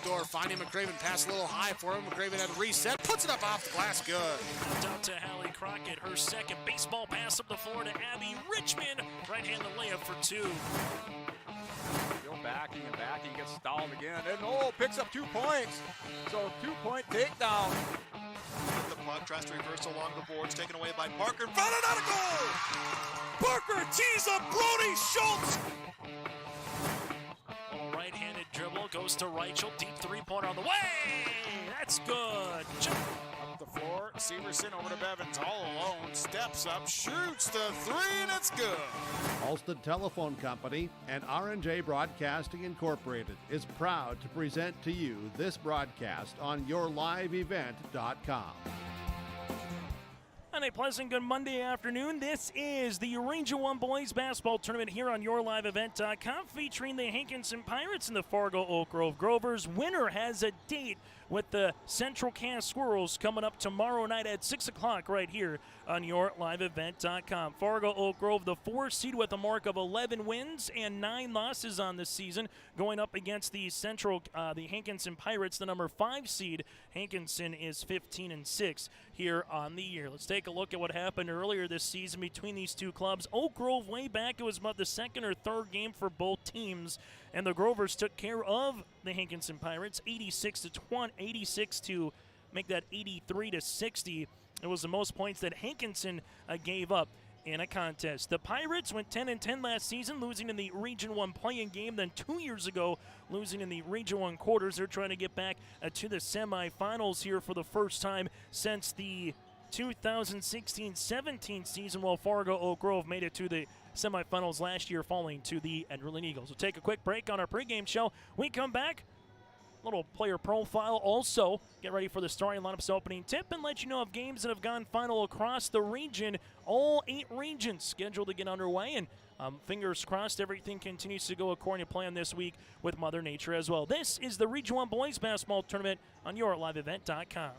backdoor, finding McCraven, pass a little high for him. McCraven had a reset, puts it up off the glass, good. Down to Hallie Crockett, her second baseball pass up the floor to Abby Richmond. Right-handed layup for two. Still backing and backing, gets stalled again, and picks up 2 points. So 2-point takedown. The puck tries to reverse along the boards, taken away by Parker. Found it out of goal! Parker tees up Brody Schultz! Right-handed dribble, goes to Reichel, deep three-pointer on the way! That's good. Up the floor, Severson over to Bevins, all alone, steps up, shoots the three, and it's good. Alston Telephone Company and R&J Broadcasting Incorporated is proud to present to you this broadcast on yourliveevent.com. And a pleasant good Monday afternoon. This is the Region 1 Boys Basketball Tournament here on yourliveevent.com, featuring the Hankinson Pirates and the Fargo Oak Grove Grovers. Winner has a date with the Central Cass Squirrels coming up tomorrow night at 6 o'clock right here on yourliveevent.com. Fargo Oak Grove, the 4 seed with a mark of 11 wins and 9 losses on the season, going up against the the Hankinson Pirates, the number 5 seed. Hankinson is 15-6 here on the year. Let's take a look at what happened earlier this season between these two clubs. Oak Grove, way back, it was about the second or third game for both teams, and the Grovers took care of the Hankinson Pirates 86 to make that 83-60. It was the most points that Hankinson gave up in a contest. The Pirates went 10-10 last season, losing in the Region 1 play-in game. Then 2 years ago, losing in the Region 1 quarters. They're trying to get back to the semifinals here for the first time since the 2016-17 season, while Fargo Oak Grove made it to the semifinals last year, falling to the Enderlin Eagles. We'll take a quick break on our pregame show. We come back, little player profile. Also, get ready for the starting lineups opening tip and let you know of games that have gone final across the region. All 8 regions scheduled to get underway, and fingers crossed everything continues to go according to plan this week with Mother Nature as well. This is the Region 1 Boys Basketball Tournament on yourliveevent.com.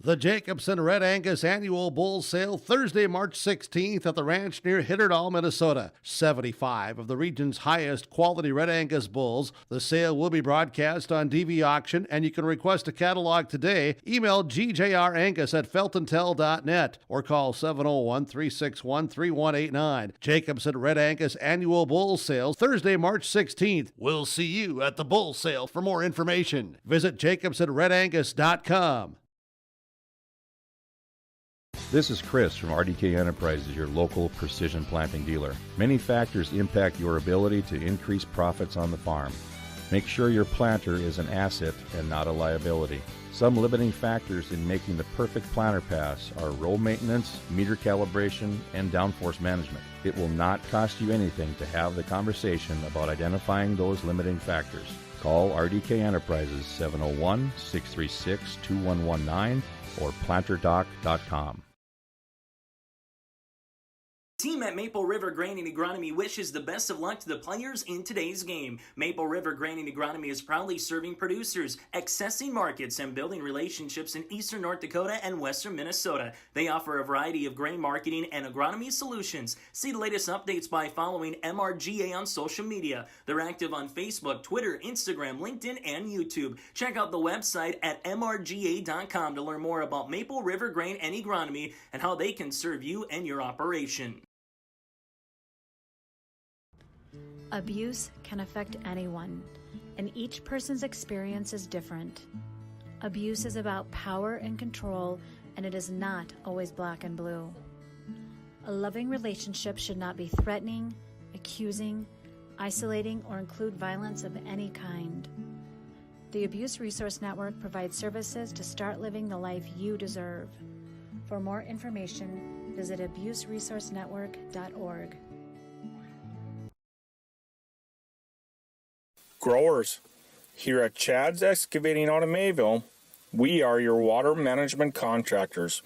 The Jacobson Red Angus Annual Bull Sale, Thursday, March 16th at the ranch near Hitterdall, Minnesota. 75 of the region's highest quality Red Angus bulls. The sale will be broadcast on DV Auction, and you can request a catalog today. Email gjrangus@feltontel.net or call 701-361-3189. Jacobson Red Angus Annual Bull Sale, Thursday, March 16th. We'll see you at the bull sale. For more information, visit jacobsonredangus.com. This is Chris from RDK Enterprises, your local precision planting dealer. Many factors impact your ability to increase profits on the farm. Make sure your planter is an asset and not a liability. Some limiting factors in making the perfect planter pass are row maintenance, meter calibration, and downforce management. It will not cost you anything to have the conversation about identifying those limiting factors. Call RDK Enterprises 701-636-2119 or planterdoc.com. Team at Maple River Grain and Agronomy wishes the best of luck to the players in today's game. Maple River Grain and Agronomy is proudly serving producers, accessing markets, and building relationships in eastern North Dakota and western Minnesota. They offer a variety of grain marketing and agronomy solutions. See the latest updates by following MRGA on social media. They're active on Facebook, Twitter, Instagram, LinkedIn, and YouTube. Check out the website at mrga.com to learn more about Maple River Grain and Agronomy and how they can serve you and your operation. Abuse can affect anyone, and each person's experience is different. Abuse is about power and control, and it is not always black and blue. A loving relationship should not be threatening, accusing, isolating, or include violence of any kind. The Abuse Resource Network provides services to start living the life you deserve. For more information, visit abuseresourcenetwork.org. Growers, here at Chad's Excavating out of Mayville, we are your water management contractors.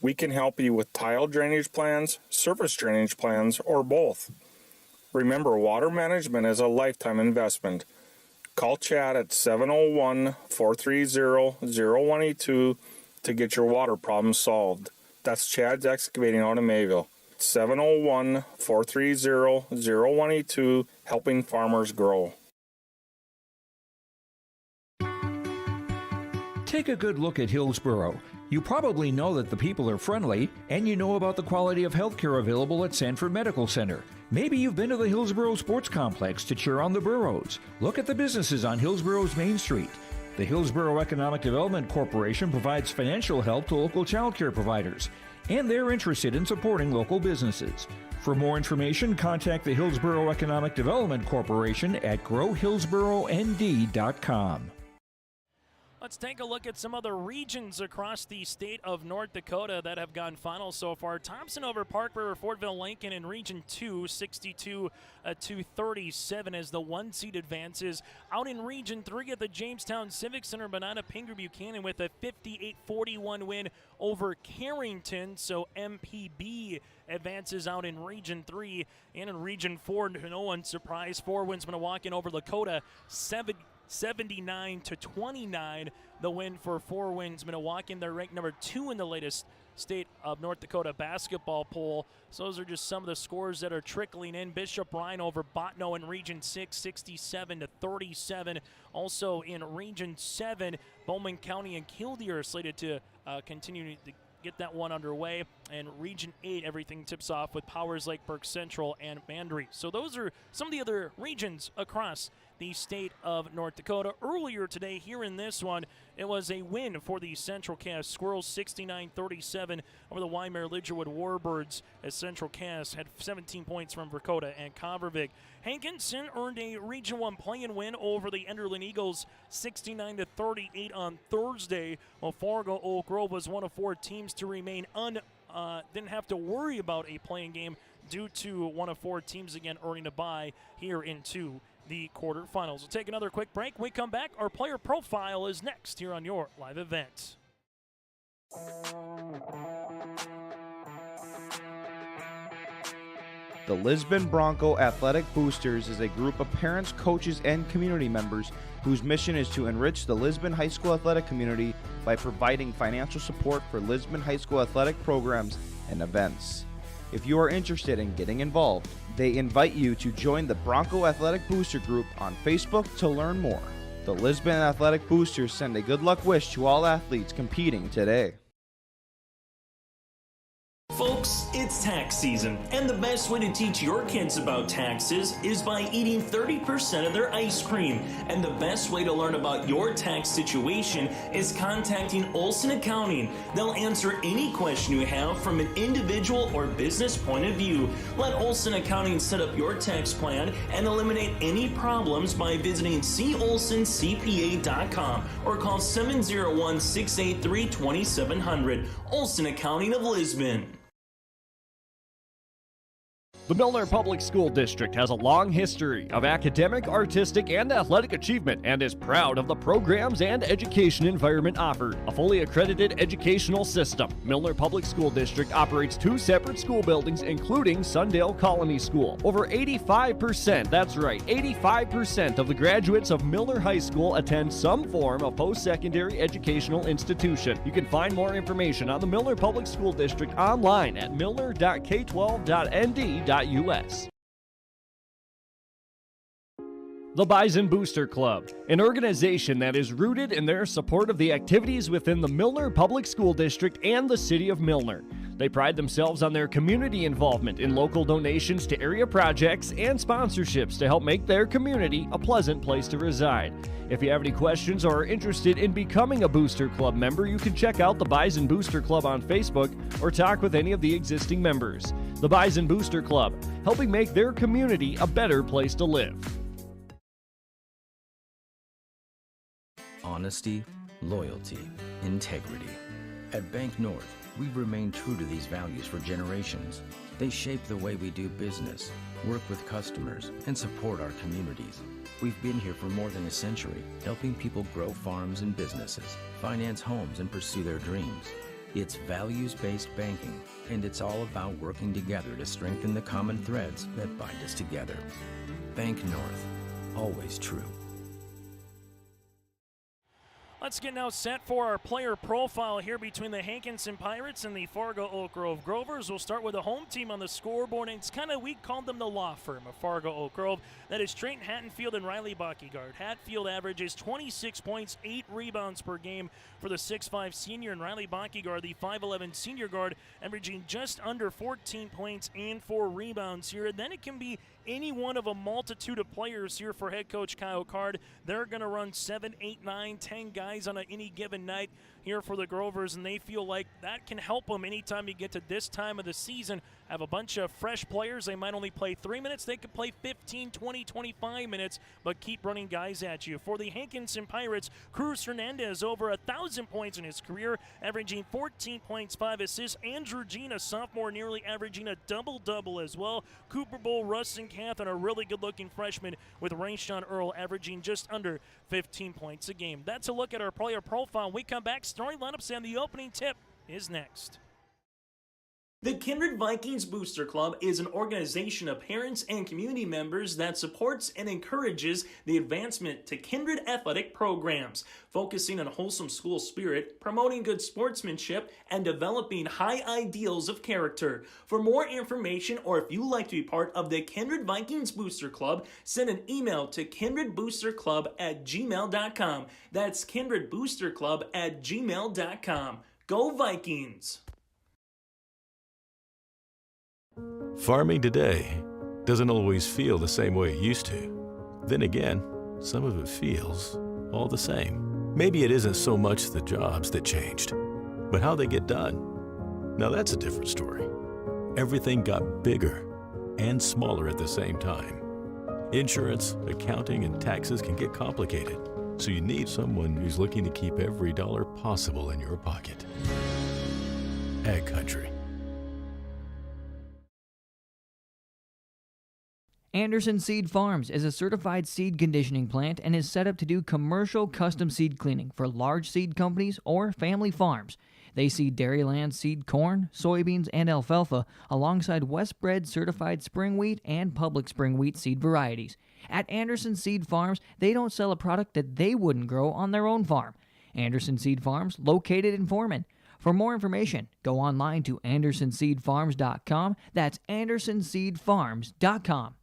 We can help you with tile drainage plans, surface drainage plans, or both. Remember, water management is a lifetime investment. Call Chad at 701-430-0182 to get your water problems solved. That's Chad's Excavating out of Mayville. 701-430-0182, helping farmers grow. Take a good look at Hillsboro. You probably know that the people are friendly, and you know about the quality of healthcare available at Sanford Medical Center. Maybe you've been to the Hillsboro Sports Complex to cheer on the Burros. Look at the businesses on Hillsboro's Main Street. The Hillsboro Economic Development Corporation provides financial help to local child care providers, and they're interested in supporting local businesses. For more information, contact the Hillsboro Economic Development Corporation at growhillsboroND.com. Let's take a look at some other regions across the state of North Dakota that have gone finals so far. Thompson over Park River, Fortville, Lincoln in Region 2, 62-37 as the 1 seed advances. Out in Region 3 at the Jamestown Civic Center, Banana Pingree Buchanan with a 58-41 win over Carrington. So MPB advances out in Region 3. And in Region 4, no one's surprised, 4 wins Minnewacan over Lakota, 79-29, the win for 4 wins Minnewacan. They're ranked number 2 in the latest state of North Dakota basketball poll. So those are just some of the scores that are trickling in. Bishop Ryan over Botno in Region 6, 67-37. Also in Region 7, Bowman County and Kildare are slated to continue to get that one underway. And Region 8, everything tips off with Powers Lake, Burke Central, and Mandaree. So those are some of the other regions across the state of North Dakota. Earlier today, here in this one, it was a win for the Central Cass Squirrels, 69-37 over the Weimar Lidgerwood Warbirds, as Central Cass had 17 points from Verkota and Covervig. Hankinson earned a Region 1 play-in win over the Enderlin Eagles, 69-38 on Thursday, while Fargo Oak Grove was one of 4 teams to remain didn't have to worry about a playing game due to one of 4 teams again earning a bye here into the quarterfinals. We'll take another quick break. When we come back, our player profile is next here on your live event. The Lisbon Bronco Athletic Boosters is a group of parents, coaches, and community members whose mission is to enrich the Lisbon High School athletic community by providing financial support for Lisbon High School athletic programs and events. If you are interested in getting involved, they invite you to join the Bronco Athletic Booster Group on Facebook to learn more. The Lisbon Athletic Boosters send a good luck wish to all athletes competing today. Folks, it's tax season, and the best way to teach your kids about taxes is by eating 30% of their ice cream. And the best way to learn about your tax situation is contacting Olson Accounting. They'll answer any question you have from an individual or business point of view. Let Olson Accounting set up your tax plan and eliminate any problems by visiting colsoncpa.com or call 701-683-2700. Olson Accounting of Lisbon. The Milner Public School District has a long history of academic, artistic, and athletic achievement and is proud of the programs and education environment offered. A fully accredited educational system, Milner Public School District operates 2 separate school buildings, including Sundale Colony School. Over 85%, that's right, 85% of the graduates of Milner High School attend some form of post-secondary educational institution. You can find more information on the Milner Public School District online at milner.k12.nd.us. The Bison Booster Club, an organization that is rooted in their support of the activities within the Milner Public School District and the City of Milner. They pride themselves on their community involvement in local donations to area projects and sponsorships to help make their community a pleasant place to reside. If you have any questions or are interested in becoming a Booster Club member, you can check out the Bison Booster Club on Facebook or talk with any of the existing members. The Bison Booster Club, helping make their community a better place to live. Honesty, loyalty, integrity. At Bank North, we've remained true to these values for generations. They shape the way we do business, work with customers, and support our communities. We've been here for more than a century, helping people grow farms and businesses, finance homes, and pursue their dreams. It's values-based banking, and it's all about working together to strengthen the common threads that bind us together. Bank North, always true. Let's get now set for our player profile here between the Hankinson Pirates and the Fargo Oak Grove Grovers. We'll start with the home team on the scoreboard, and it's kind of, we called them the law firm of Fargo Oak Grove. That is Trayton Hattenfield and Riley Buckygard. Hatfield averages 26 points, 8 rebounds per game for the 6'5 senior, and Riley Buckygard, the 5'11 senior guard, averaging just under 14 points and 4 rebounds here. And then it can be any one of a multitude of players here for head coach Kyle Card. They're going to run 7, 8, 9, 10 guys on any given night here for the Grovers, and they feel like that can help them anytime you get to this time of the season. Have a bunch of fresh players. They might only play 3 minutes. They could play 15, 20, 25 minutes, but keep running guys at you. For the Hankinson Pirates, Cruz Hernandez over 1,000 points in his career, averaging 14 points, 5 assists. Andrew Jean, a sophomore, nearly averaging a double-double as well. Cooper Bull, Rustin Kath, and a really good-looking freshman with Rayshawn Earl averaging just under 15 points a game. That's a look at our player profile. When we come back, starting lineups and the opening tip is next. The Kindred Vikings Booster Club is an organization of parents and community members that supports and encourages the advancement to Kindred athletic programs, focusing on wholesome school spirit, promoting good sportsmanship, and developing high ideals of character. For more information, or if you'd like to be part of the Kindred Vikings Booster Club, send an email to kindredboosterclub@gmail.com. That's kindredboosterclub@gmail.com. Go Vikings! Farming today doesn't always feel the same way it used to. Then again, some of it feels all the same. Maybe it isn't so much the jobs that changed, but how they get done. Now that's a different story. Everything got bigger and smaller at the same time. Insurance, accounting, and taxes can get complicated, so you need someone who's looking to keep every dollar possible in your pocket. Ag Country. Anderson Seed Farms is a certified seed conditioning plant and is set up to do commercial custom seed cleaning for large seed companies or family farms. They seed Dairyland seed corn, soybeans, and alfalfa alongside Westbred certified spring wheat and public spring wheat seed varieties. At Anderson Seed Farms, they don't sell a product that they wouldn't grow on their own farm. Anderson Seed Farms, located in Foreman. For more information, go online to andersonseedfarms.com. That's andersonseedfarms.com.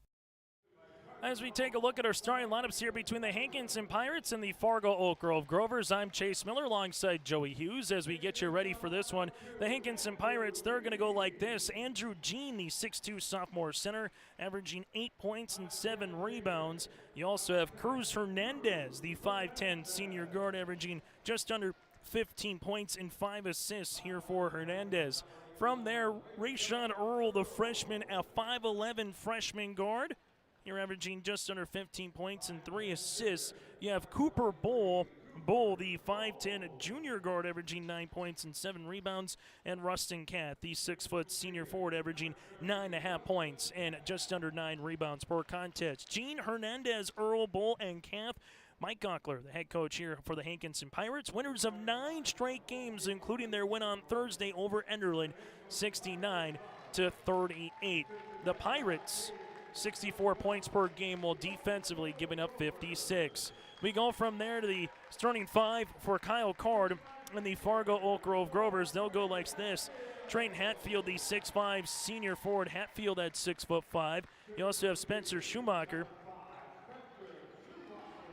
As we take a look at our starting lineups here between the Hankinson Pirates and the Fargo Oak Grove Grovers, I'm Chase Miller alongside Joey Hughes as we get you ready for this one. The Hankinson Pirates, they're going to go like this. Andrew Jean, the 6'2 sophomore center, averaging 8 points and 7 rebounds. You also have Cruz Hernandez, the 5'10 senior guard, averaging just under 15 points and 5 assists here for Hernandez. From there, Rayshawn Earl, the freshman, a 5'11 freshman guard. You're averaging just under 15 points and 3 assists. You have Cooper Bull, the 5'10 junior guard, averaging 9 points and 7 rebounds. And Rustin Kath, the 6' senior forward, averaging 9.5 points and just under 9 rebounds per contest. Gene Hernandez, Earl, Bull, and Kath. Mike Gockler, the head coach here for the Hankinson Pirates, winners of 9 straight games, including their win on Thursday over Enderlin, 69-38. The Pirates, 64 points per game, while defensively giving up 56. We go from there to the starting 5 for Kyle Card and the Fargo Oak Grove Grovers. They'll go like this. Trayton Hatfield, the 6'5 senior forward. Hatfield at 6'5". You also have Spencer Schumacher,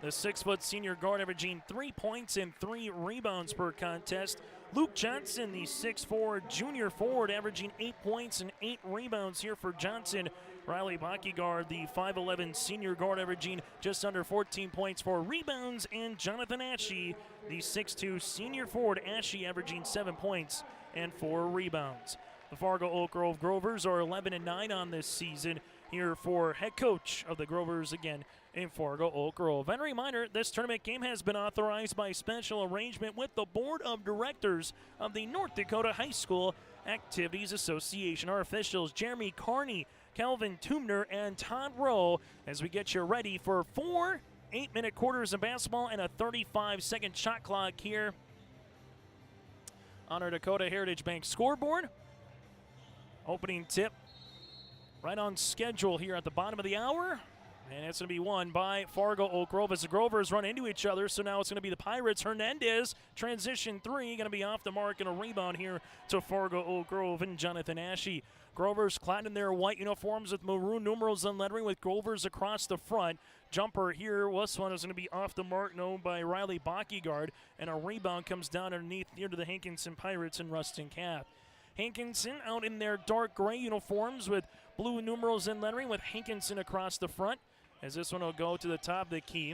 the 6' senior guard, averaging 3 points and 3 rebounds per contest. Luke Johnson, the 6'4 junior forward, averaging 8 points and 8 rebounds here for Johnson. Riley Buckygard, the 5'11 senior guard, averaging just under 14 points, 4 rebounds. And Jonathan Ashe, the 6'2 senior forward, Ashe averaging 7 points and 4 rebounds. The Fargo Oak Grove Grovers are 11-9 on this season. Here for head coach of the Grovers again in Fargo Oak Grove. And a reminder, this tournament game has been authorized by special arrangement with the Board of Directors of the North Dakota High School Activities Association. Our officials, Jeremy Carney, Calvin Tumner, and Todd Rowe, as we get you ready for 4 8-minute quarters of basketball and a 35-second shot clock here on our Dakota Heritage Bank scoreboard. Opening tip right on schedule here at the bottom of the hour. And it's going to be won by Fargo Oak Grove as the Grovers run into each other. So now it's going to be the Pirates. Hernandez, transition three, going to be off the mark and a rebound here to Fargo Oak Grove and Jonathan Ashe. Grovers clad in their white uniforms with maroon numerals and lettering with Grovers across the front. Jumper here, this one is going to be off the mark, known by Riley Bockyguard. And a rebound comes down underneath near to the Hankinson Pirates and Rustin Cap. Hankinson out in their dark gray uniforms with blue numerals and lettering with Hankinson across the front. As this one will go to the top of the key.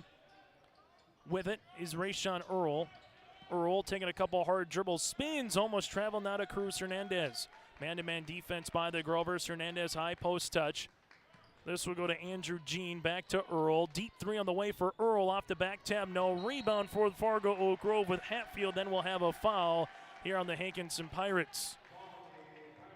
With it is Rayshawn Earl. Earl taking a couple hard dribbles, spins, almost traveled now to Cruz Hernandez. Man-to-man defense by the Grovers. Hernandez high post touch. This will go to Andrew Jean, back to Earl. Deep three on the way for Earl, off the back tab. No rebound for Fargo Oak Grove with Hatfield. Then we'll have a foul here on the Hankinson Pirates.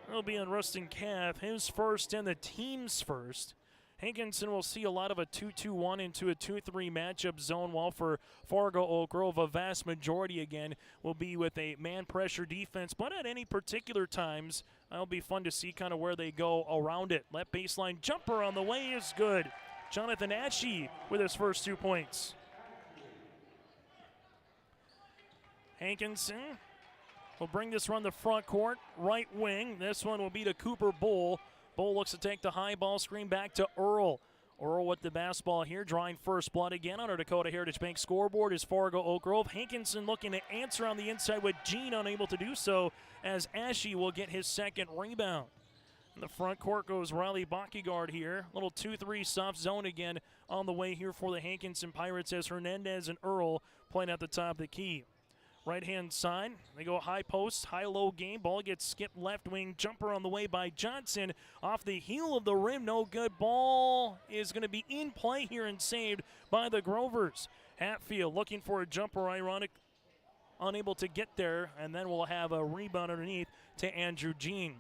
It'll be on Rustin Cath, his first and the team's first. Hankinson will see a lot of a 2-2-1 into a 2-3 matchup zone, while for Fargo Oak Grove, a vast majority again will be with a man pressure defense. But at any particular times, it'll be fun to see kind of where they go around it. Left baseline jumper on the way is good. Jonathan Ashe with his first 2 points. Hankinson will bring this run the front court, right wing. This one will be to Cooper Bull. Bull looks to take the high ball screen back to Earl. Earl with the basketball here, drawing first blood again on our Dakota Heritage Bank scoreboard is Fargo Oak Grove. Hankinson looking to answer on the inside with Jean unable to do so, as Ashe will get his second rebound. In the front court goes Riley Bockyguard here. Little 2-3 soft zone again on the way here for the Hankinson Pirates as Hernandez and Earl playing at the top of the key. Right-hand side, they go high post, high-low game. Ball gets skipped left wing. Jumper on the way by Johnson. Off the heel of the rim, no good. Ball is going to be in play here and saved by the Grovers. Hatfield looking for a jumper, unable to get there. And then we'll have a rebound underneath to Andrew Jean.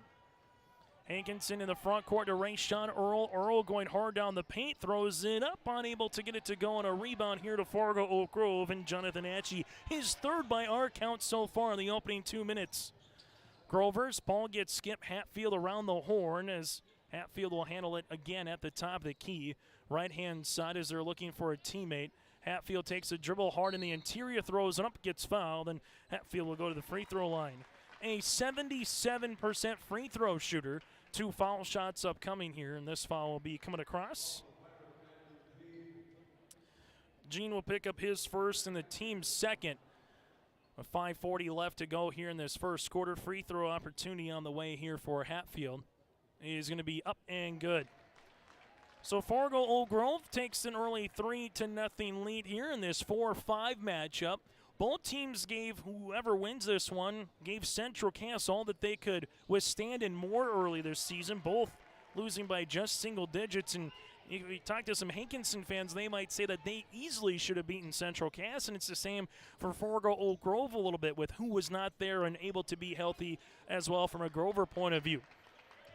Hankinson in the front court to Rayshawn Earl. Earl going hard down the paint, throws it up, unable to get it to go on a rebound here to Fargo Oak Grove and Jonathan Ashe. His third by our count so far in the opening 2 minutes. Grovers, ball gets skipped, Hatfield around the horn as Hatfield will handle it again at the top of the key. Right-hand side as they're looking for a teammate. Hatfield takes a dribble hard in the interior, throws it up, gets fouled, and Hatfield will go to the free throw line. A 77% free throw shooter. 2 foul shots upcoming here, and this foul will be coming across. Jean will pick up his first and the team's second. With 5:40 left to go here in this first quarter. Free throw opportunity on the way here for Hatfield. He is going to be up and good. So Fargo Oak Grove takes an early 3-0 lead here in this 4-5 matchup. Both teams gave whoever wins this one, gave Central Cass all that they could withstand and more early this season, both losing by just single digits. And if you talk to some Hankinson fans, they might say that they easily should have beaten Central Cass, and it's the same for Fargo Oak Grove a little bit with who was not there and able to be healthy as well from a Grover point of view.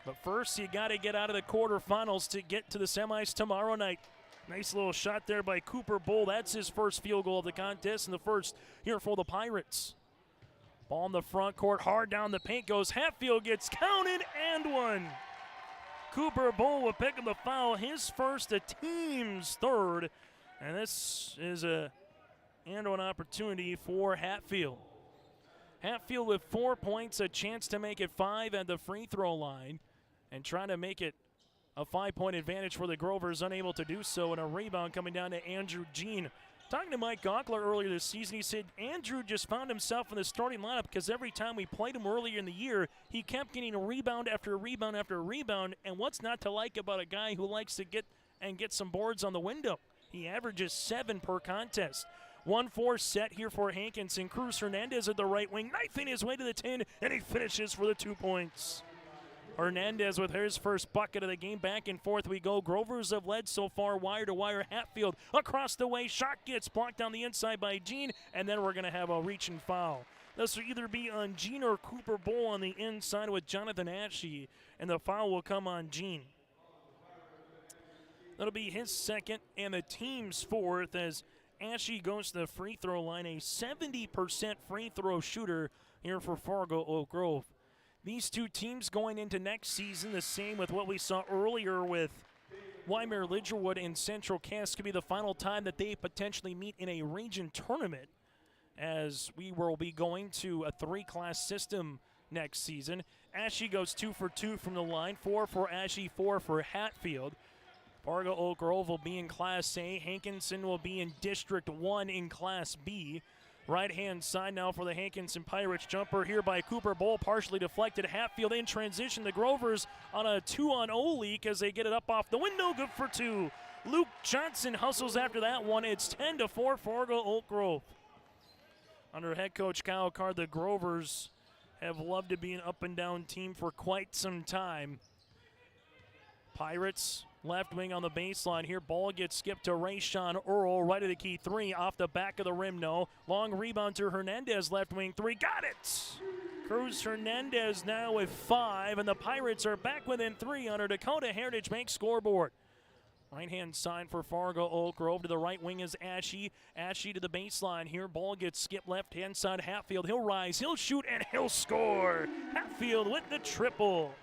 But first, you got to get out of the quarterfinals to get to the semis tomorrow night. Nice little shot there by Cooper Bull. That's his first field goal of the contest and the first here for the Pirates. Ball in the front court, hard down the paint goes. Hatfield gets counted and one. Cooper Bull will pick up the foul, his first, the team's third. And this is a and one opportunity for Hatfield. Hatfield with 4 points, a chance to make it 5 at the free throw line and trying to make it a 5-point advantage for the Grovers, unable to do so, and a rebound coming down to Andrew Jean. Talking to Mike Gockler earlier this season, he said Andrew just found himself in the starting lineup because every time we played him earlier in the year, he kept getting a rebound after a rebound after a rebound, and what's not to like about a guy who likes to get some boards on the window? He averages 7 per contest. 1-4 set here for Hankinson. Cruz Hernandez at the right wing, knifing his way to the 10, and he finishes for the 2 points. Hernandez with his first bucket of the game. Back and forth we go. Grovers have led so far wire to wire. Hatfield across the way. Shot gets blocked on the inside by Jean, and then we're going to have a reach and foul. This will either be on Jean or Cooper Bull on the inside with Jonathan Ashe, and the foul will come on Jean. That'll be his second and the team's fourth as Ashe goes to the free throw line. A 70% free throw shooter here for Fargo Oak Grove. These two teams going into next season, the same with what we saw earlier with Wymer, Lidgerwood, and Central Cass could be the final time that they potentially meet in a region tournament, as we will be going to a 3-class system next season. Ashe goes 2 for 2 from the line, 4 for Ashe, 4 for Hatfield. Fargo Oak Grove will be in Class A. Hankinson will be in District 1 in Class B. Right-hand side now for the Hankinson Pirates. Jumper here by Cooper Bowl, partially deflected. Hatfield in transition. The Grovers on a 2-on-0 leak as they get it up off the window. Good for 2. Luke Johnson hustles after that one. It's 10-4 Fargo Oak Grove. Under head coach Kyle Card, the Grovers have loved to be an up-and-down team for quite some time. Pirates left wing on the baseline here. Ball gets skipped to Rayshawn Earl. Right of the key 3 off the back of the rim. No. Long rebound to Hernandez. Left wing 3. Got it. Cruz Hernandez now with 5. And the Pirates are back within 3 on our Dakota Heritage Bank scoreboard. Right-hand side for Fargo Oak Grove. To the right wing is Ashe. Ashe to the baseline here. Ball gets skipped left-hand side. Hatfield. He'll rise. He'll shoot. And he'll score. Hatfield with the triple.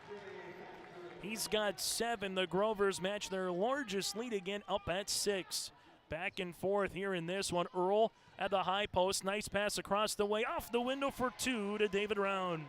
He's got 7. The Grovers match their largest lead again, up at 6. Back and forth here in this one. Earl at the high post. Nice pass across the way. Off the window for 2 to David Round.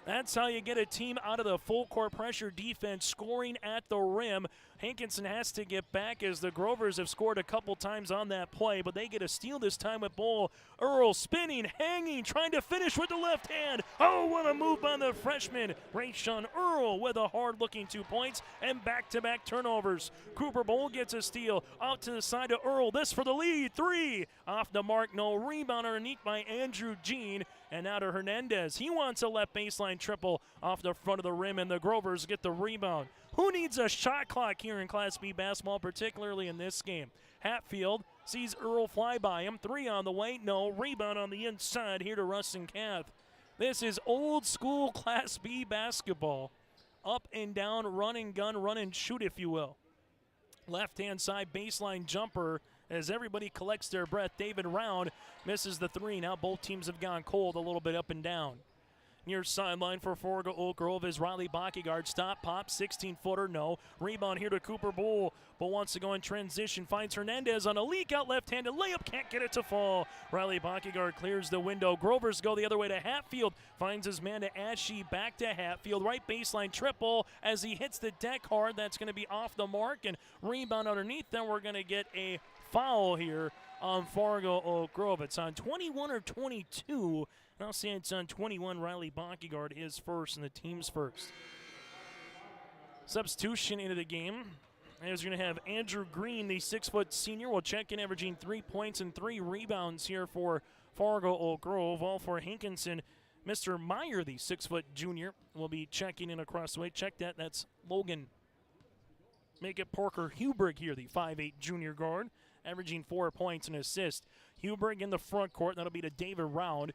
That's how you get a team out of the full court pressure defense, scoring at the rim. Hankinson has to get back as the Grovers have scored a couple times on that play, but they get a steal this time with Bull. Earl spinning, hanging, trying to finish with the left hand. Oh, what a move by the freshman. Rayshawn Earl with a hard-looking 2 points and back-to-back turnovers. Cooper Bull gets a steal out to the side of Earl. This for the lead. 3 off the mark. No rebound underneath by Andrew Jean. And now to Hernandez. He wants a left baseline triple off the front of the rim, and the Grovers get the rebound. Who needs a shot clock here in Class B basketball, particularly in this game? Hatfield sees Earl fly by him. 3 on the way. No. Rebound on the inside here to Rustin Kath. This is old school Class B basketball. Up and down, run and gun, run and shoot, if you will. Left-hand side baseline jumper as everybody collects their breath. David Round misses the 3. Now both teams have gone cold, a little bit up and down. Near sideline for Fargo Oak Grove is Riley Backyard. Stop, pop, 16-footer, no. Rebound here to Cooper Bull. Bull wants to go in transition, finds Hernandez on a leak out left-handed layup, can't get it to fall. Riley Backyard clears the window. Grovers go the other way to Hatfield, finds his man to Ashe, back to Hatfield. Right baseline triple as he hits the deck hard. That's going to be off the mark and rebound underneath. Then we're going to get a foul here on Fargo Oak Grove. It's on 21 or 22. I'll say it's on 21. Riley Backyard is first and the team's first. Substitution into the game. As you're going to have Andrew Green, the 6-foot senior, will check in, averaging 3 points and 3 rebounds here for Fargo Oak Grove. All for Hankinson. Mr. Meyer, the 6-foot junior, will be checking in across the way. Check that. That's Logan. Make it Parker Hubrig here, the 5'8 junior guard, averaging 4 points and assist. Hubrig in the front court. That'll be to David Round.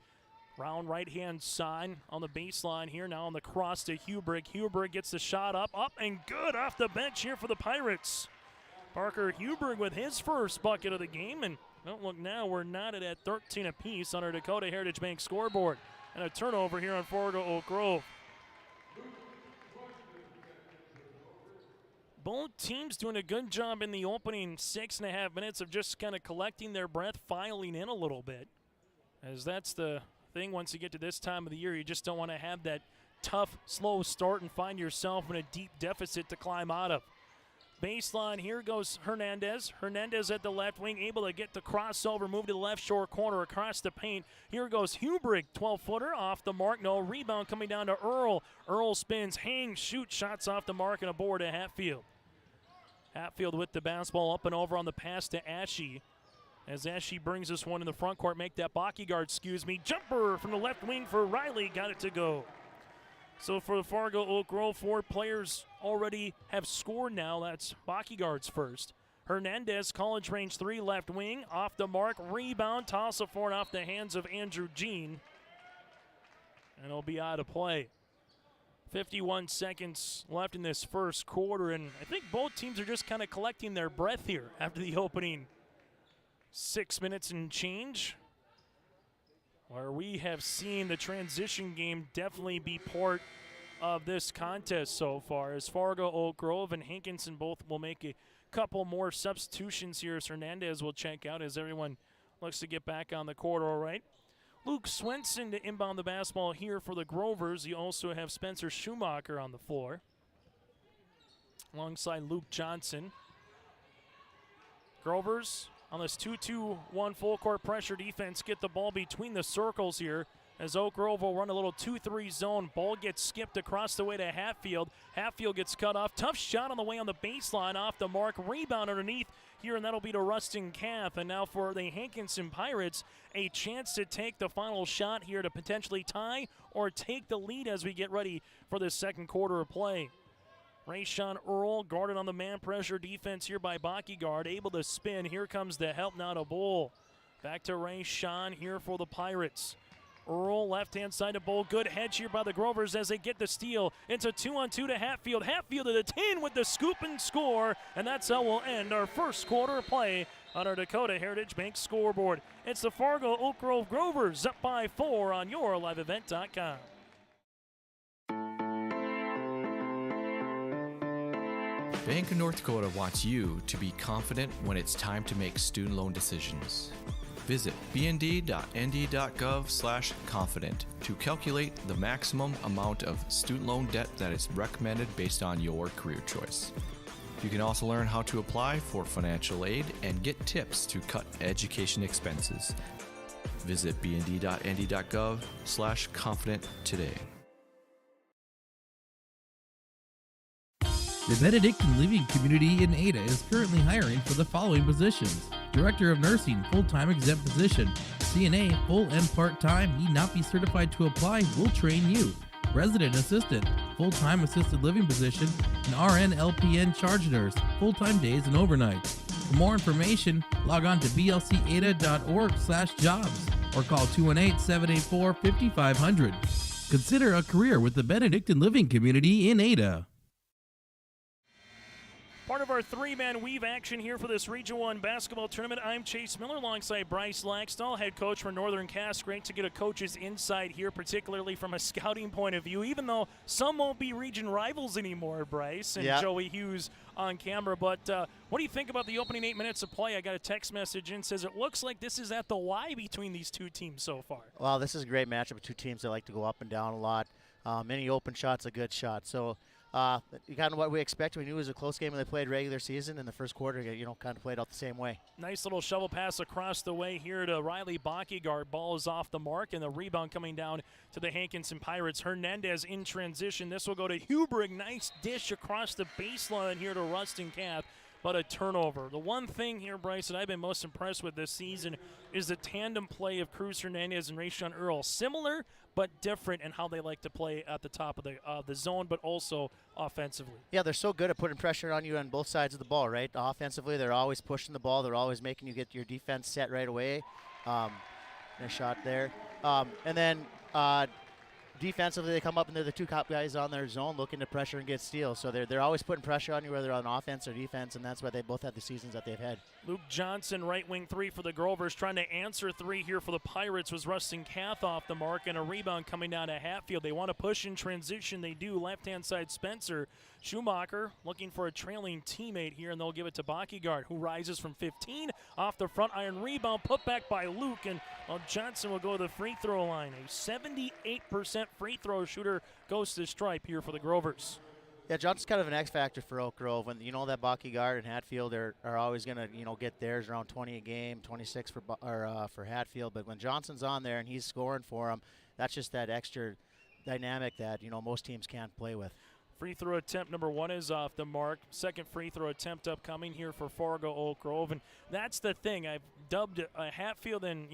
Round right-hand side on the baseline here. Now on the cross to Hubrig. Hubrig gets the shot up, and good off the bench here for the Pirates. Parker Hubrig with his first bucket of the game. And don't look now, we're knotted at 13 apiece on our Dakota Heritage Bank scoreboard. And a turnover here on Fargo Oak Grove. Both teams doing a good job in the opening 6.5 minutes of just kind of collecting their breath, filing in a little bit. As that's the thing, once you get to this time of the year, you just don't want to have that tough, slow start and find yourself in a deep deficit to climb out of. Baseline, here goes Hernandez. Hernandez at the left wing, able to get the crossover, move to the left short corner across the paint. Here goes Hubrig, 12-footer, off the mark. No rebound coming down to Earl. Earl spins, hangs, shoots, shots off the mark and a board to Hatfield. Hatfield with the basketball up and over on the pass to Ashe. As Ashe brings this one in the front court, make that Backyard, jumper from the left wing for Riley, got it to go. So for the Fargo Oak Grove, 4 players already have scored now. That's Backyard's first. Hernandez, college range 3, left wing, off the mark, rebound, toss it forward off the hands of Andrew Jean. And it'll be out of play. 51 seconds left in this first quarter, and I think both teams are just kind of collecting their breath here after the opening 6 minutes and change, where we have seen the transition game definitely be part of this contest so far, as Fargo, Oak Grove, and Hankinson both will make a couple more substitutions here as Hernandez will check out as everyone looks to get back on the court all right. Luke Swenson to inbound the basketball here for the Grovers. You also have Spencer Schumacher on the floor alongside Luke Johnson. Grovers on this 2-2-1 full court pressure defense get the ball between the circles here as Oak Grove will run a little 2-3 zone. Ball gets skipped across the way to Hatfield. Hatfield gets cut off. Tough shot on the way on the baseline, off the mark. Rebound underneath here, and that'll be to Rustin Kath. And now for the Hankinson Pirates, a chance to take the final shot here to potentially tie or take the lead as we get ready for the second quarter of play. Rayshawn Earl guarded on the man pressure defense here by Backyguard, able to spin. Here comes the help now to Bull. Back to Rayshawn here for the Pirates. Earl left-hand side of Bull. Good hedge here by the Grovers as they get the steal. It's a 2-on-2 to Hatfield. Hatfield to the 10 with the scoop and score. And that's how we'll end our first quarter of play on our Dakota Heritage Bank scoreboard. It's the Fargo Oak Grove Grovers up by 4 on yourliveevent.com. Bank of North Dakota wants you to be confident when it's time to make student loan decisions. Visit bnd.nd.gov/confident to calculate the maximum amount of student loan debt that is recommended based on your career choice. You can also learn how to apply for financial aid and get tips to cut education expenses. Visit bnd.nd.gov/confident today. The Benedictine Living Community in Ada is currently hiring for the following positions: Director of Nursing, full-time exempt position. CNA, full and part-time, need not be certified to apply, will train you. Resident Assistant, full-time assisted living position. An RN LPN charge nurse, full-time days and overnight. For more information, log on to blcada.org/jobs or call 218-784-5500. Consider a career with the Benedictine Living Community in Ada. Part of our three-man weave action here for this Region 1 basketball tournament. I'm Chase Miller alongside Bryce Laxdal, head coach for Northern Cass. Great to get a coach's insight here, particularly from a scouting point of view, even though some won't be region rivals anymore, Bryce, and Joey Hughes on camera. But what do you think about the opening 8 minutes of play? I got a text message in, says it looks like this is at the Y between these two teams so far. Well, this is a great matchup of two teams that like to go up and down a lot. Any open shot's a good shot. So kind of what we expected. We knew it was a close game when they played regular season. In the first quarter, kind of played out the same way. Nice little shovel pass across the way here to Riley Backyguard. Ball is off the mark, and the rebound coming down to the Hankinson Pirates. Hernandez in transition. This will go to Hubrick. Nice dish across the baseline here to Rustin Kath, but a turnover. The one thing here, Bryce, that I've been most impressed with this season is the tandem play of Cruz Hernandez and Rayshawn Earl. Similar but different in how they like to play at the top of the zone, but also offensively. Yeah, they're so good at putting pressure on you on both sides of the ball, right? Offensively, they're always pushing the ball. They're always making you get your defense set right away. Nice shot there. And then defensively, they come up and they're the two top guys on their zone looking to pressure and get steals. So they're always putting pressure on you, whether on offense or defense, and that's why they both had the seasons that they've had. Luke Johnson, right wing three for the Grovers, trying to answer three here for the Pirates was Rustin Kath off the mark, and a rebound coming down to Hatfield. They want to push in transition. They do. Left-hand side, Spencer Schumacher looking for a trailing teammate here, and they'll give it to Backyguard, who rises from 15 off the front iron rebound, put back by Luke, and Johnson will go to the free throw line. A 78% free throw shooter goes to the stripe here for the Grovers. Yeah, Johnson's kind of an X factor for Oak Grove, and you know that Backyguard and Hatfield are always going to get theirs around 20 a game, 26 for Hatfield. But when Johnson's on there and he's scoring for them, that's just that extra dynamic that most teams can't play with. Free throw attempt number one is off the mark. Second free throw attempt upcoming here for Fargo Oak Grove. And that's the thing. I've dubbed Hatfield and,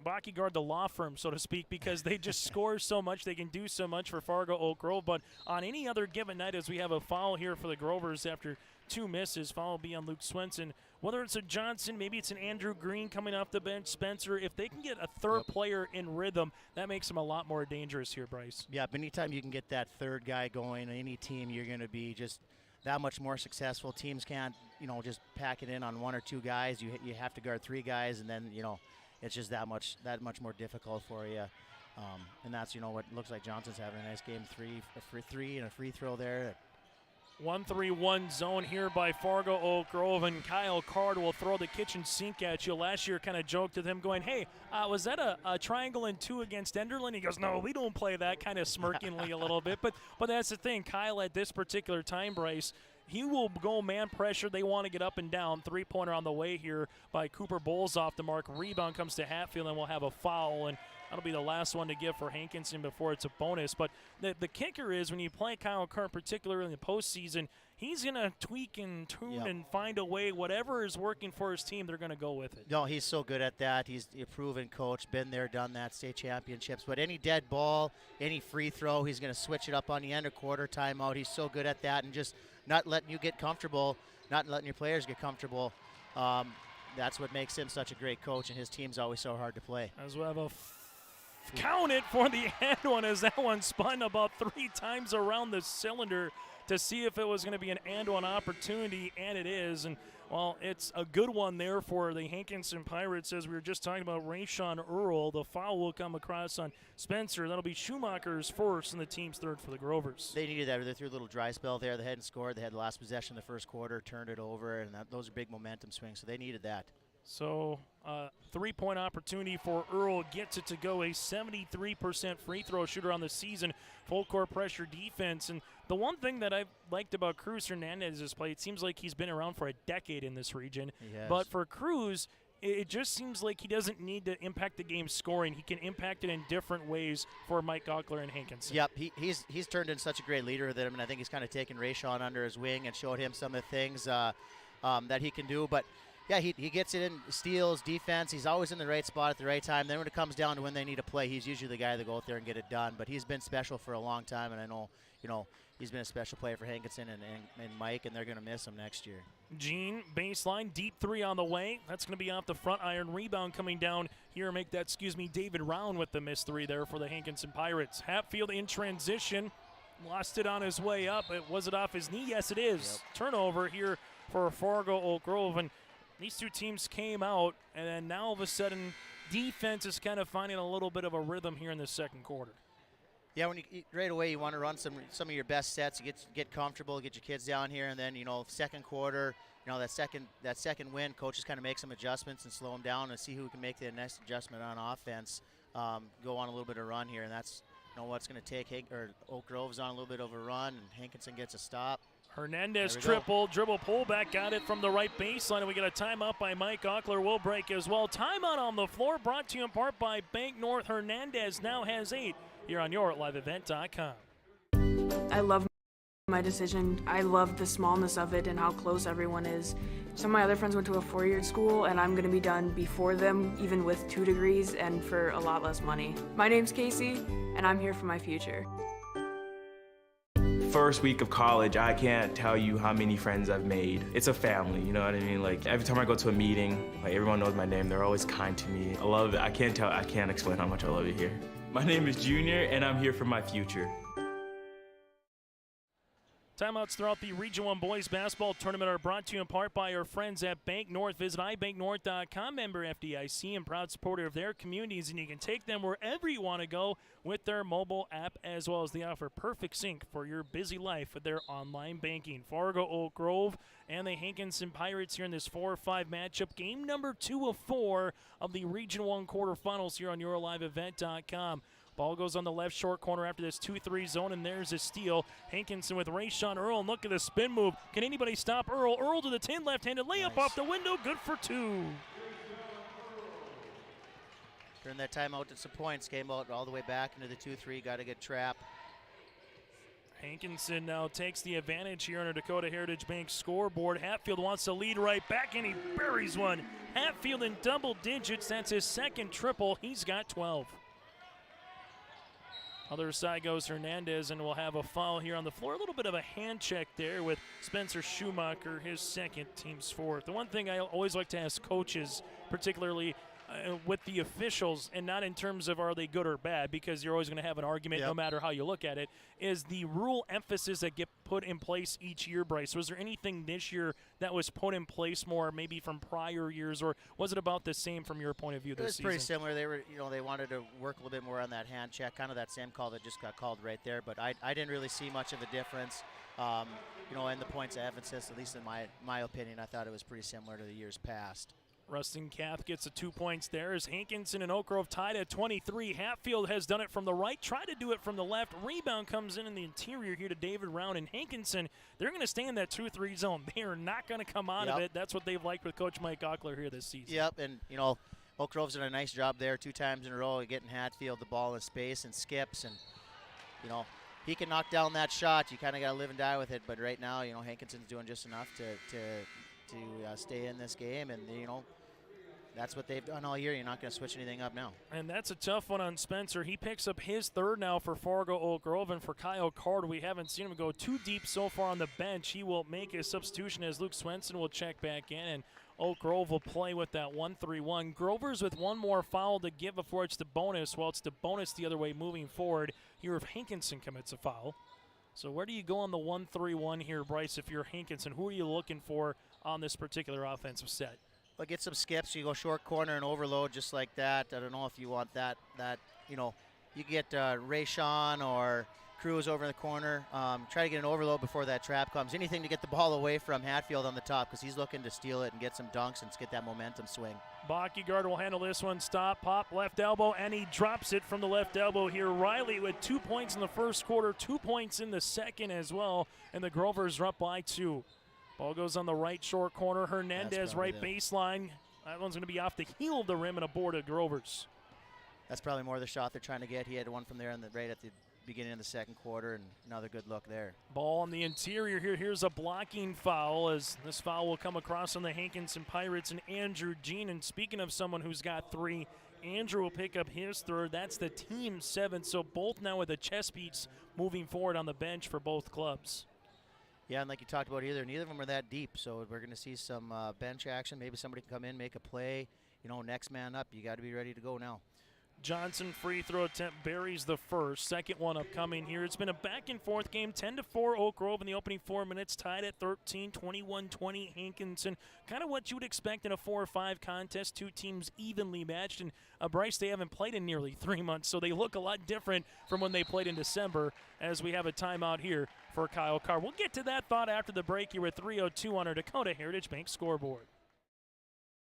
Backyguard the law firm, so to speak, because they just score so much. They can do so much for Fargo Oak Grove. But on any other given night, as we have a foul here for the Grovers after two misses, foul will be on Luke Swenson. Whether it's a Johnson, maybe it's an Andrew Green coming off the bench, Spencer, if they can get a third player in rhythm, that makes them a lot more dangerous here, Bryce. Yeah, but anytime you can get that third guy going, any team, you're going to be just that much more successful. Teams can't, just pack it in on one or two guys. You have to guard three guys, and then, it's just that much more difficult for you. And that's, what looks like Johnson's having a nice game. Three and a free throw there. 1-3-1 zone here by Fargo Oak Grove, and Kyle Card will throw the kitchen sink at you. Last year kind of joked with him going, hey, was that a triangle and 2 against Enderlin? He goes, no, we don't play that, kind of smirkingly a little bit. But that's the thing. Kyle at this particular time, Bryce, he will go man pressure. They want to get up and down. Three-pointer on the way here by Cooper Bowles off the mark. Rebound comes to Hatfield, and we'll have a foul. And that'll be the last one to give for Hankinson before it's a bonus. But the kicker is when you play Kyle Kern, particularly in the postseason, he's going to tweak and tune and find a way. Whatever is working for his team, they're going to go with it. No, he's so good at that. He's a proven coach, been there, done that, state championships. But any dead ball, any free throw, he's going to switch it up on the end of quarter timeout. He's so good at that, and just not letting you get comfortable, not letting your players get comfortable. That's what makes him such a great coach, and his team's always so hard to play. As we have a count it for the end one, as that one spun about 3 times around the cylinder to see if it was going to be an and one opportunity, and it is. And well, it's a good one there for the Hankinson Pirates, as we were just talking about Rayshawn Earl. The foul will come across on Spencer. That'll be Schumacher's first and the team's third for the Grovers. They needed that. They threw a little dry spell there. They hadn't scored. They had the last possession in the first quarter, turned it over, and those are big momentum swings, so they needed that. So 3-point opportunity for Earl, gets it to go. A 73% free throw shooter on the season, full court pressure defense. And the one thing that I've liked about Cruz Hernandez's play, it seems like he's been around for a decade in this region. But for Cruz, it just seems like he doesn't need to impact the game scoring. He can impact it in different ways for Mike Gockler and Hankinson. Yep, he's turned into such a great leader with him, and I think he's kind of taken Rayshawn under his wing and showed him some of the things that he can do. But yeah, he gets it in, steals, defense. He's always in the right spot at the right time. Then when it comes down to when they need to play, he's usually the guy that go out there and get it done. But he's been special for a long time, and I know, he's been a special player for Hankinson and Mike, and they're going to miss him next year. Gene, baseline, deep 3 on the way. That's going to be off the front iron. Rebound coming down here. David Round with the missed 3 there for the Hankinson Pirates. Hatfield in transition. Lost it on his way up. Was it off his knee? Yes, it is. Yep. Turnover here for Fargo Oak Grove. And these two teams came out, and then now all of a sudden defense is kind of finding a little bit of a rhythm here in the second quarter. Yeah, when right away you want to run some of your best sets, you get comfortable, get your kids down here, and then second quarter, that second win, coaches kind of make some adjustments and slow them down and see who can make the next adjustment on offense, go on a little bit of run here, and that's what's going to take. Oak Grove's on a little bit of a run, and Hankinson gets a dribble pull back, got it from the right baseline, and we get a timeout by Mike Gockler. Will break as well. Timeout on the floor, brought to you in part by Bank North. Hernandez now has 8 here on YourLiveEvent.com. I love my decision. I love the smallness of it and how close everyone is. Some of my other friends went to a 4-year school, and I'm going to be done before them, even with 2 degrees and for a lot less money. My name's Casey, and I'm here for my future. First week of college, I can't tell you how many friends I've made. It's a family, you know what I mean? Like every time I go to a meeting, everyone knows my name. They're always kind to me. I love it. I can't explain how much I love it here. My name is Junior, and I'm here for my future. Timeouts throughout the Region 1 Boys Basketball Tournament are brought to you in part by our friends at Bank North. Visit ibanknorth.com, member FDIC, and proud supporter of their communities, and you can take them wherever you want to go with their mobile app, as well as they offer perfect sync for your busy life with their online banking. Fargo Oak Grove and the Hankinson Pirates here in this 4-5 matchup. Game number 2 of 4 of the Region 1 quarterfinals here on YourLiveEvent.com. Ball goes on the left short corner after this 2-3 zone, and there's a steal. Hankinson with Rayshawn Earl, and look at the spin move. Can anybody stop Earl? Earl to the 10, left-handed layup off the window, good for 2. During that timeout to some points, came out all the way back into the 2-3, got a good trap. Hankinson now takes the advantage here on a Dakota Heritage Bank scoreboard. Hatfield wants to lead right back, and he buries one. Hatfield in double digits, that's his second triple. He's got 12. Other side goes Hernandez, and we'll have a foul here on the floor. A little bit of a hand check there with Spencer Schumacher, his second, team's fourth. The one thing I always like to ask coaches, particularly with the officials, and not in terms of are they good or bad, because you're always going to have an argument no matter how you look at it, is the rule emphasis that get put in place each year, Bryce. Was there anything this year that was put in place more maybe from prior years, or was it about the same from your point of view this season? It was pretty similar. They were, they wanted to work a little bit more on that hand check, kind of that same call that just got called right there, but I didn't really see much of a difference. In the points of emphasis, at least in my opinion, I thought it was pretty similar to the years past. Rustin Kath gets the 2 points there as Hankinson and Oak Grove tied at 23. Hatfield has done it from the right, tried to do it from the left. Rebound comes in the interior here to David Round and Hankinson. They're going to stay in that 2-3 zone. They are not going to come out of it. That's what they've liked with Coach Mike Ockler here this season. Yep, and Oak Grove's done a nice job there 2 times in a row, getting Hatfield the ball in space and skips, and he can knock down that shot. You kind of got to live and die with it, but right now, Hankinson's doing just enough to stay in this game, and that's what they've done all year. You're not going to switch anything up now. And that's a tough one on Spencer. He picks up his third now for Fargo Oak Grove, and for Kyle Card, we haven't seen him go too deep so far on the bench. He will make a substitution as Luke Swenson will check back in, and Oak Grove will play with that 1-3-1. Grovers with one more foul to give before it's the bonus. Well, it's the bonus the other way moving forward here if Hankinson commits a foul. So where do you go on the 1-3-1 here, Bryce, if you're Hankinson? Who are you looking for on this particular offensive set? Well, get some skips. You go short corner and overload just like that. I don't know if you want that you get Ray Sean or Cruz over in the corner. Try to get an overload before that trap comes. Anything to get the ball away from Hatfield on the top, because he's looking to steal it and get some dunks and get that momentum swing. Bockyguard will handle this one. Stop, pop, left elbow, and he drops it from the left elbow here. Riley with 2 points in the first quarter, 2 points in the second as well, and the Grovers are up by 2. Ball goes on the right short corner. Hernandez right baseline. That one's going to be off the heel of the rim and a board of Grovers. That's probably more the shot they're trying to get. He had one from there right at the beginning of the second quarter, and another good look there. Ball on the interior here. Here's a blocking foul, as this foul will come across on the Hankinson Pirates and Andrew Jean. And speaking of someone who's got 3, Andrew will pick up his third. That's the team 7. So both now with the chest beats moving forward on the bench for both clubs. Yeah, and like you talked about, neither of them are that deep, so we're going to see some bench action. Maybe somebody can come in, make a play. Next man up. You got to be ready to go now. Johnson free throw attempt buries the first. Second one upcoming here. It's been a back-and-forth game. 10-4 Oak Grove in the opening 4 minutes. Tied at 13, 21-20 Hankinson. Kind of what you would expect in a 4 or 5 contest. 2 teams evenly matched. And Bryce, they haven't played in nearly 3 months, so they look a lot different from when they played in December, as we have a timeout here for Kyle Carr. We'll get to that thought after the break here with 3:02 on our Dakota Heritage Bank scoreboard.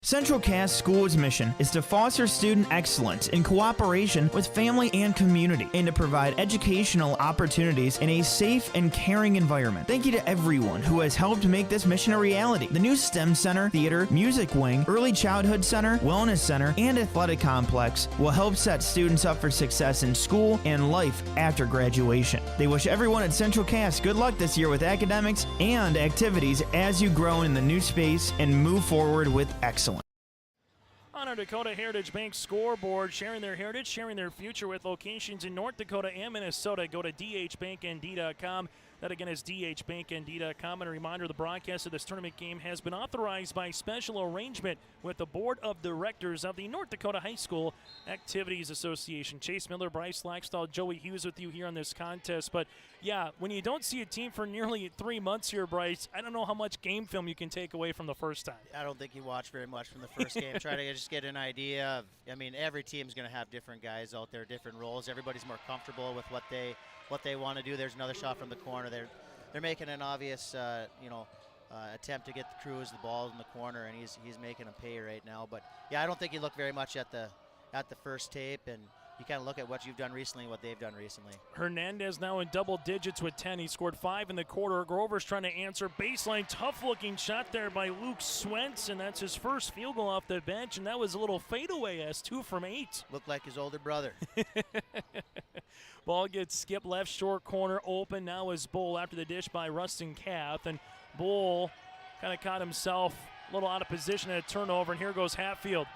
Central Cass School's mission is to foster student excellence in cooperation with family and community, and to provide educational opportunities in a safe and caring environment. Thank you to everyone who has helped make this mission a reality. The new STEM Center, Theater, Music Wing, Early Childhood Center, Wellness Center, and Athletic Complex will help set students up for success in school and life after graduation. They wish everyone at Central Cass good luck this year with academics and activities as you grow in the new space and move forward with excellence. On our Dakota Heritage Bank scoreboard, sharing their heritage, sharing their future with locations in North Dakota and Minnesota. Go to dhbanknd.com. That again is dhbanknd.com. And a reminder, the broadcast of this tournament game has been authorized by special arrangement with the Board of Directors of the North Dakota High School Activities Association. Chase Miller, Bryce Laxdal, Joey Hughes with you here on this contest. But yeah, when you don't see a team for nearly 3 months here, Bryce, I don't know how much game film you can take away from the first time. I don't think you watch very much from the first game. Try to just get an idea of, every team's going to have different guys out there, different roles. Everybody's more comfortable with what they want to do. There's another shot from the corner. They're making an obvious, attempt to get the Cruz the ball in the corner, and he's making them pay right now. But yeah, I don't think you look very much at the first tape, and you kind of look at what you've done recently and what they've done recently. Hernandez now in double digits with 10. He scored 5 in the quarter. Grover's trying to answer. Baseline, tough-looking shot there by Luke Swenson. That's his first field goal off the bench, and that was a little fadeaway as 2 from 8. Looked like his older brother. Ball gets skipped left short corner open. Now is Bull after the dish by Rustin Kath. And Bull kind of caught himself a little out of position at a turnover. And here goes Hatfield.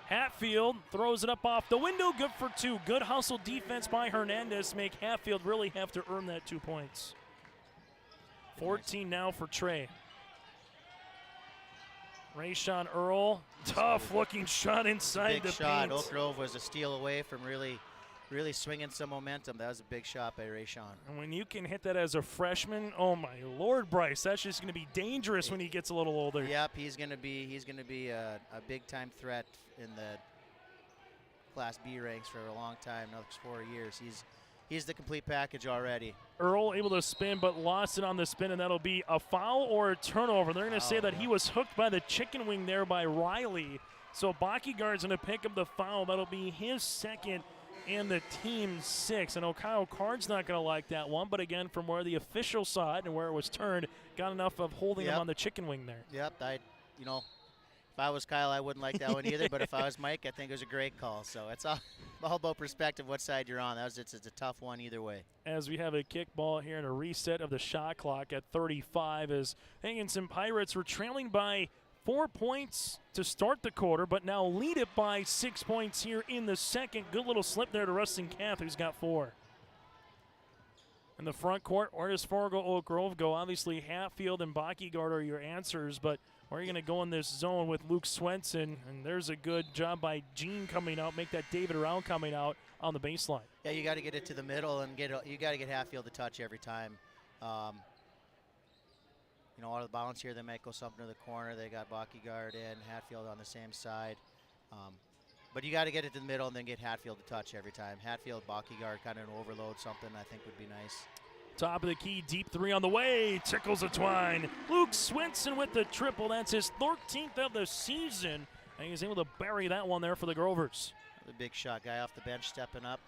Hatfield throws it up off the window. Good for 2. Good hustle defense by Hernandez to make Hatfield really have to earn that 2 points. 14 now for Trey. Rayshawn Earl, tough-looking shot inside big the shot. paint. Oak Grove was a steal away from really swinging some momentum. That was a big shot by Rayshawn. And when you can hit that as a freshman, oh my Lord, Bryce, that's just going to be dangerous when he gets a little older. Yep, he's going to be a big-time threat in the Class B ranks for a long time, another 4 years. He's the complete package already. Earl able to spin, but lost it on the spin, and that'll be a foul or a turnover. They're going to say that he was hooked by the chicken wing there by Riley. So Bockyguard's going to pick up the foul. That'll be his second and the team's 6. I know Kyle Card's not going to like that one, but again, from where the official saw it and where it was turned, got enough of holding him on the chicken wing there. Yep, if I was Kyle, I wouldn't like that one either, but if I was Mike, I think it was a great call. So it's all about perspective, what side you're on. It's a tough one either way. As we have a kickball here and a reset of the shot clock at 35 as Hankinson Pirates were trailing by 4 points to start the quarter, but now lead it by 6 points here in the second. Good little slip there to Rustin Kath, who's got 4. In the front court, where does Fargo Oak Grove go? Obviously, Hatfield and Bockyguard are your answers, but where are you going to go in this zone with Luke Swenson? And there's a good job by Gene coming out, make that David Around coming out on the baseline. Yeah, you got to get it to the middle and you got to get Hatfield to touch every time. Out of the balance here, they might go something to the corner. They got Bockyguard and Hatfield on the same side. But you got to get it to the middle and then get Hatfield to touch every time. Hatfield, Bockyguard, kind of an overload, something I think would be nice. Top of the key, deep 3 on the way. Tickles the twine. Luke Swenson with the triple. That's his 13th of the season. And he's able to bury that one there for the Grovers. The big shot, guy off the bench stepping up.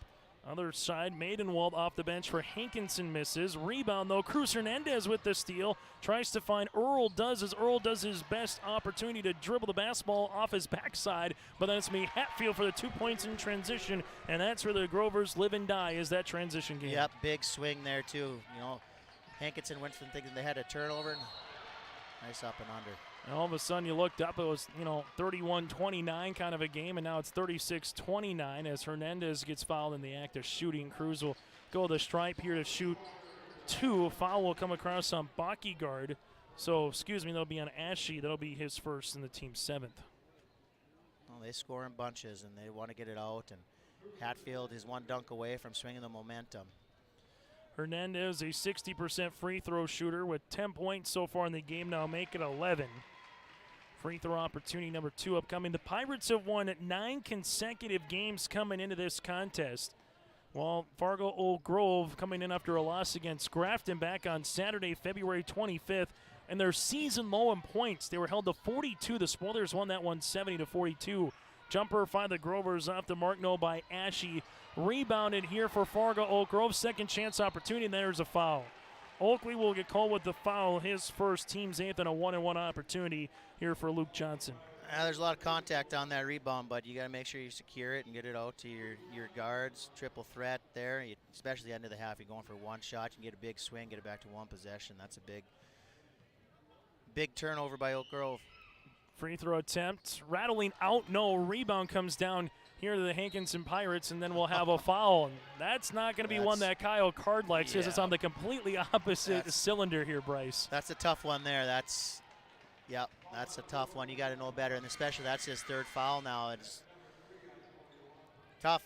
Other side, Maidenwald off the bench for Hankinson misses. Rebound, though. Cruz Hernandez with the steal. Tries to find Earl does as Earl does his best opportunity to dribble the basketball off his backside. But then it's me Hatfield for the 2 points in transition. And that's where the Grovers live and die, is that transition game. Yep, big swing there, too. Hankinson went from thinking they had a turnover. Nice up and under. And all of a sudden you looked up, it was, 31-29 kind of a game, and now it's 36-29 as Hernandez gets fouled in the act of shooting. Cruz will go to the stripe here to shoot 2. Foul will come across on Bockyguard. So, that'll be on Ashe. That'll be his first and the team's 7th. Well, they score in bunches, and they want to get it out, and Hatfield is one dunk away from swinging the momentum. Hernandez, a 60% free throw shooter with 10 points so far in the game, now make it 11. Free throw opportunity number 2 upcoming. The Pirates have won 9 consecutive games coming into this contest, while Fargo Oak Grove coming in after a loss against Grafton back on Saturday, February 25th, and their season low in points. They were held to 42. The Spoilers won that one 70-42. Jumper by the Grovers off the mark, no by Ashe. Rebounded here for Fargo Oak Grove. Second chance opportunity, and there's a foul. Oakley will get called with the foul, his first, team's 8th, and a 1-and-1 opportunity here for Luke Johnson. There's a lot of contact on that rebound, but you got to make sure you secure it and get it out to your guards. Triple threat there, especially at the end of the half. You're going for one shot, you can get a big swing, get it back to one possession. That's a big turnover by Oak Grove. Free throw attempt, rattling out, no. Rebound comes down here to the Hankinson Pirates, and then we'll have a foul. And that's not going to be one that Kyle Card likes, because it's on the completely opposite cylinder here, Bryce. That's a tough one there. That's a tough one. You got to know better, and especially that's his 3rd foul now. It's tough.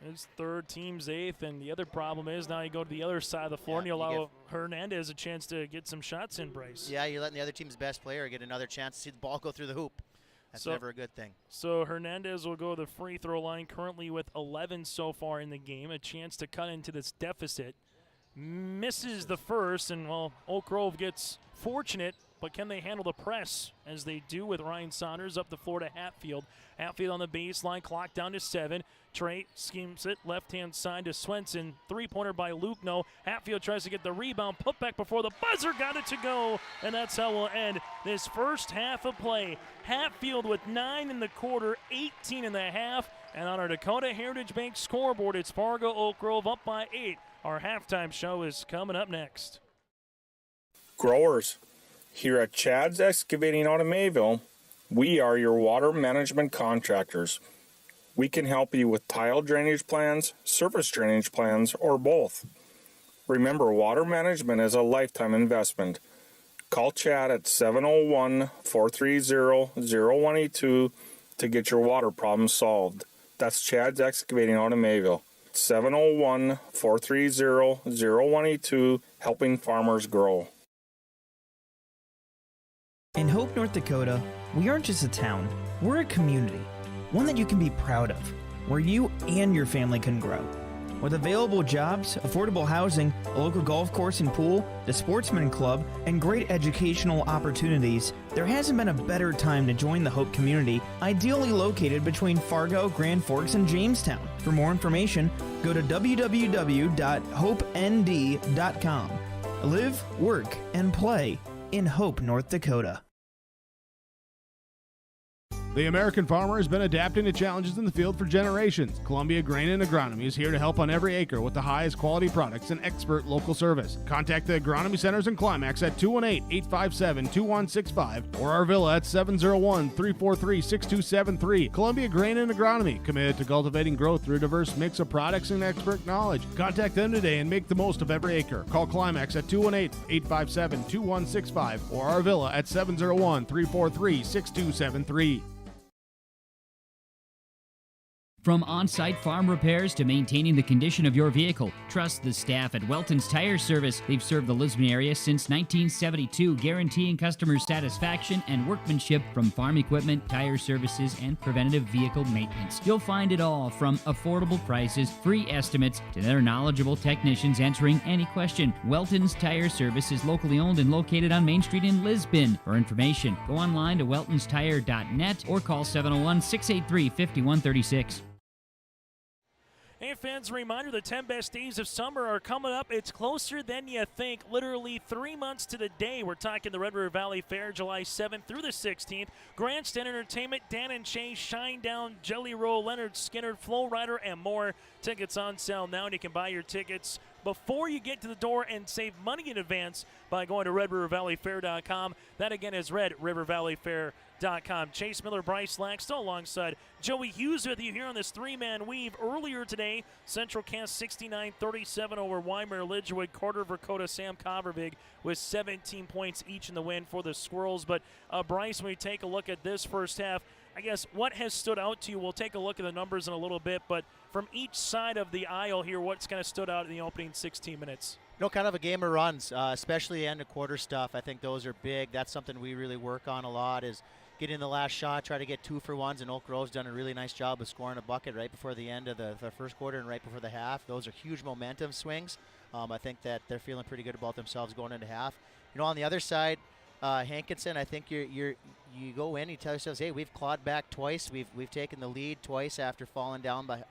His 3rd, team's 8th, and the other problem is now you go to the other side of the floor and you allow Hernandez a chance to get some shots in, Bryce. Yeah, you're letting the other team's best player get another chance to see the ball go through the hoop. That's never a good thing. So Hernandez will go to the free throw line, currently with 11 so far in the game. A chance to cut into this deficit. Misses the first, and, Oak Grove gets fortunate, but can they handle the press as they do with Ryan Saunders up the floor to Hatfield. Hatfield on the baseline, clock down to 7. Trey schemes it, left-hand side to Swenson. 3-pointer by Luke, no. Hatfield tries to get the rebound, put back before the buzzer, got it to go. And that's how we'll end this first half of play. Hatfield with 9 in the quarter, 18 in the half. And on our Dakota Heritage Bank scoreboard, it's Fargo Oak Grove up by 8. Our halftime show is coming up next. Growers, here at Chad's Excavating out of Mayville, we are your water management contractors. We can help you with tile drainage plans, surface drainage plans, or both. Remember, water management is a lifetime investment. Call Chad at 701-430-0182 to get your water problem solved. That's Chad's Excavating out of Mayville. 701-430-0182, helping farmers grow. In Hope, North Dakota, we aren't just a town, we're a community. One that you can be proud of, where you and your family can grow. With available jobs, affordable housing, a local golf course and pool, the Sportsman Club, and great educational opportunities, there hasn't been a better time to join the Hope community, ideally located between Fargo, Grand Forks, and Jamestown. For more information, go to www.hopend.com. Live, work, and play in Hope, North Dakota. The American farmer has been adapting to challenges in the field for generations. Columbia Grain and Agronomy is here to help on every acre with the highest quality products and expert local service. Contact the agronomy centers in Climax at 218-857-2165 or Arvilla at 701-343-6273. Columbia Grain and Agronomy, committed to cultivating growth through a diverse mix of products and expert knowledge. Contact them today and make the most of every acre. Call Climax at 218-857-2165 or Arvilla at 701-343-6273. From on-site farm repairs to maintaining the condition of your vehicle, trust the staff at Welton's Tire Service. They've served the Lisbon area since 1972, guaranteeing customer satisfaction and workmanship from farm equipment, tire services, and preventative vehicle maintenance. You'll find it all from affordable prices, free estimates, to their knowledgeable technicians answering any question. Welton's Tire Service is locally owned and located on Main Street in Lisbon. For information, go online to weltonstire.net or call 701-683-5136. Hey fans, a reminder, the 10 best days of summer are coming up. It's closer than you think. Literally 3 months to the day. We're talking the Red River Valley Fair, July 7th through the 16th. Grandstand Entertainment, Dan and Shay, Shinedown, Jelly Roll, Leonard Skinner, Flow Rider, and more. Tickets on sale now, and you can buy your tickets before you get to the door and save money in advance by going to RedRiverValleyFair.com. That again is RedRiverValleyFair.com. Chase Miller, Bryce Lack, still alongside Joey Hughes with you here on this three-man weave. Earlier today, Central Cass 69-37 over Weimar Lidgewood. Carter Verkota, Sam Coverbig with 17 points each in the win for the Squirrels. But Bryce, when we take a look at this first half, I guess what has stood out to you, we'll take a look at the numbers in a little bit, but from each side of the aisle here, what's kind of stood out in the opening 16 minutes? You know, kind of a game of runs, especially the end of quarter stuff. I think those are big. That's something we really work on a lot, is getting the last shot, try to get 2-for-1s, and Oak Grove's done a really nice job of scoring a bucket right before the end of the first quarter and right before the half. Those are huge momentum swings. I think that they're feeling pretty good about themselves going into half. You know, on the other side, Hankinson, I think you go in, you tell yourselves, hey, we've clawed back twice. We've taken the lead twice after falling down by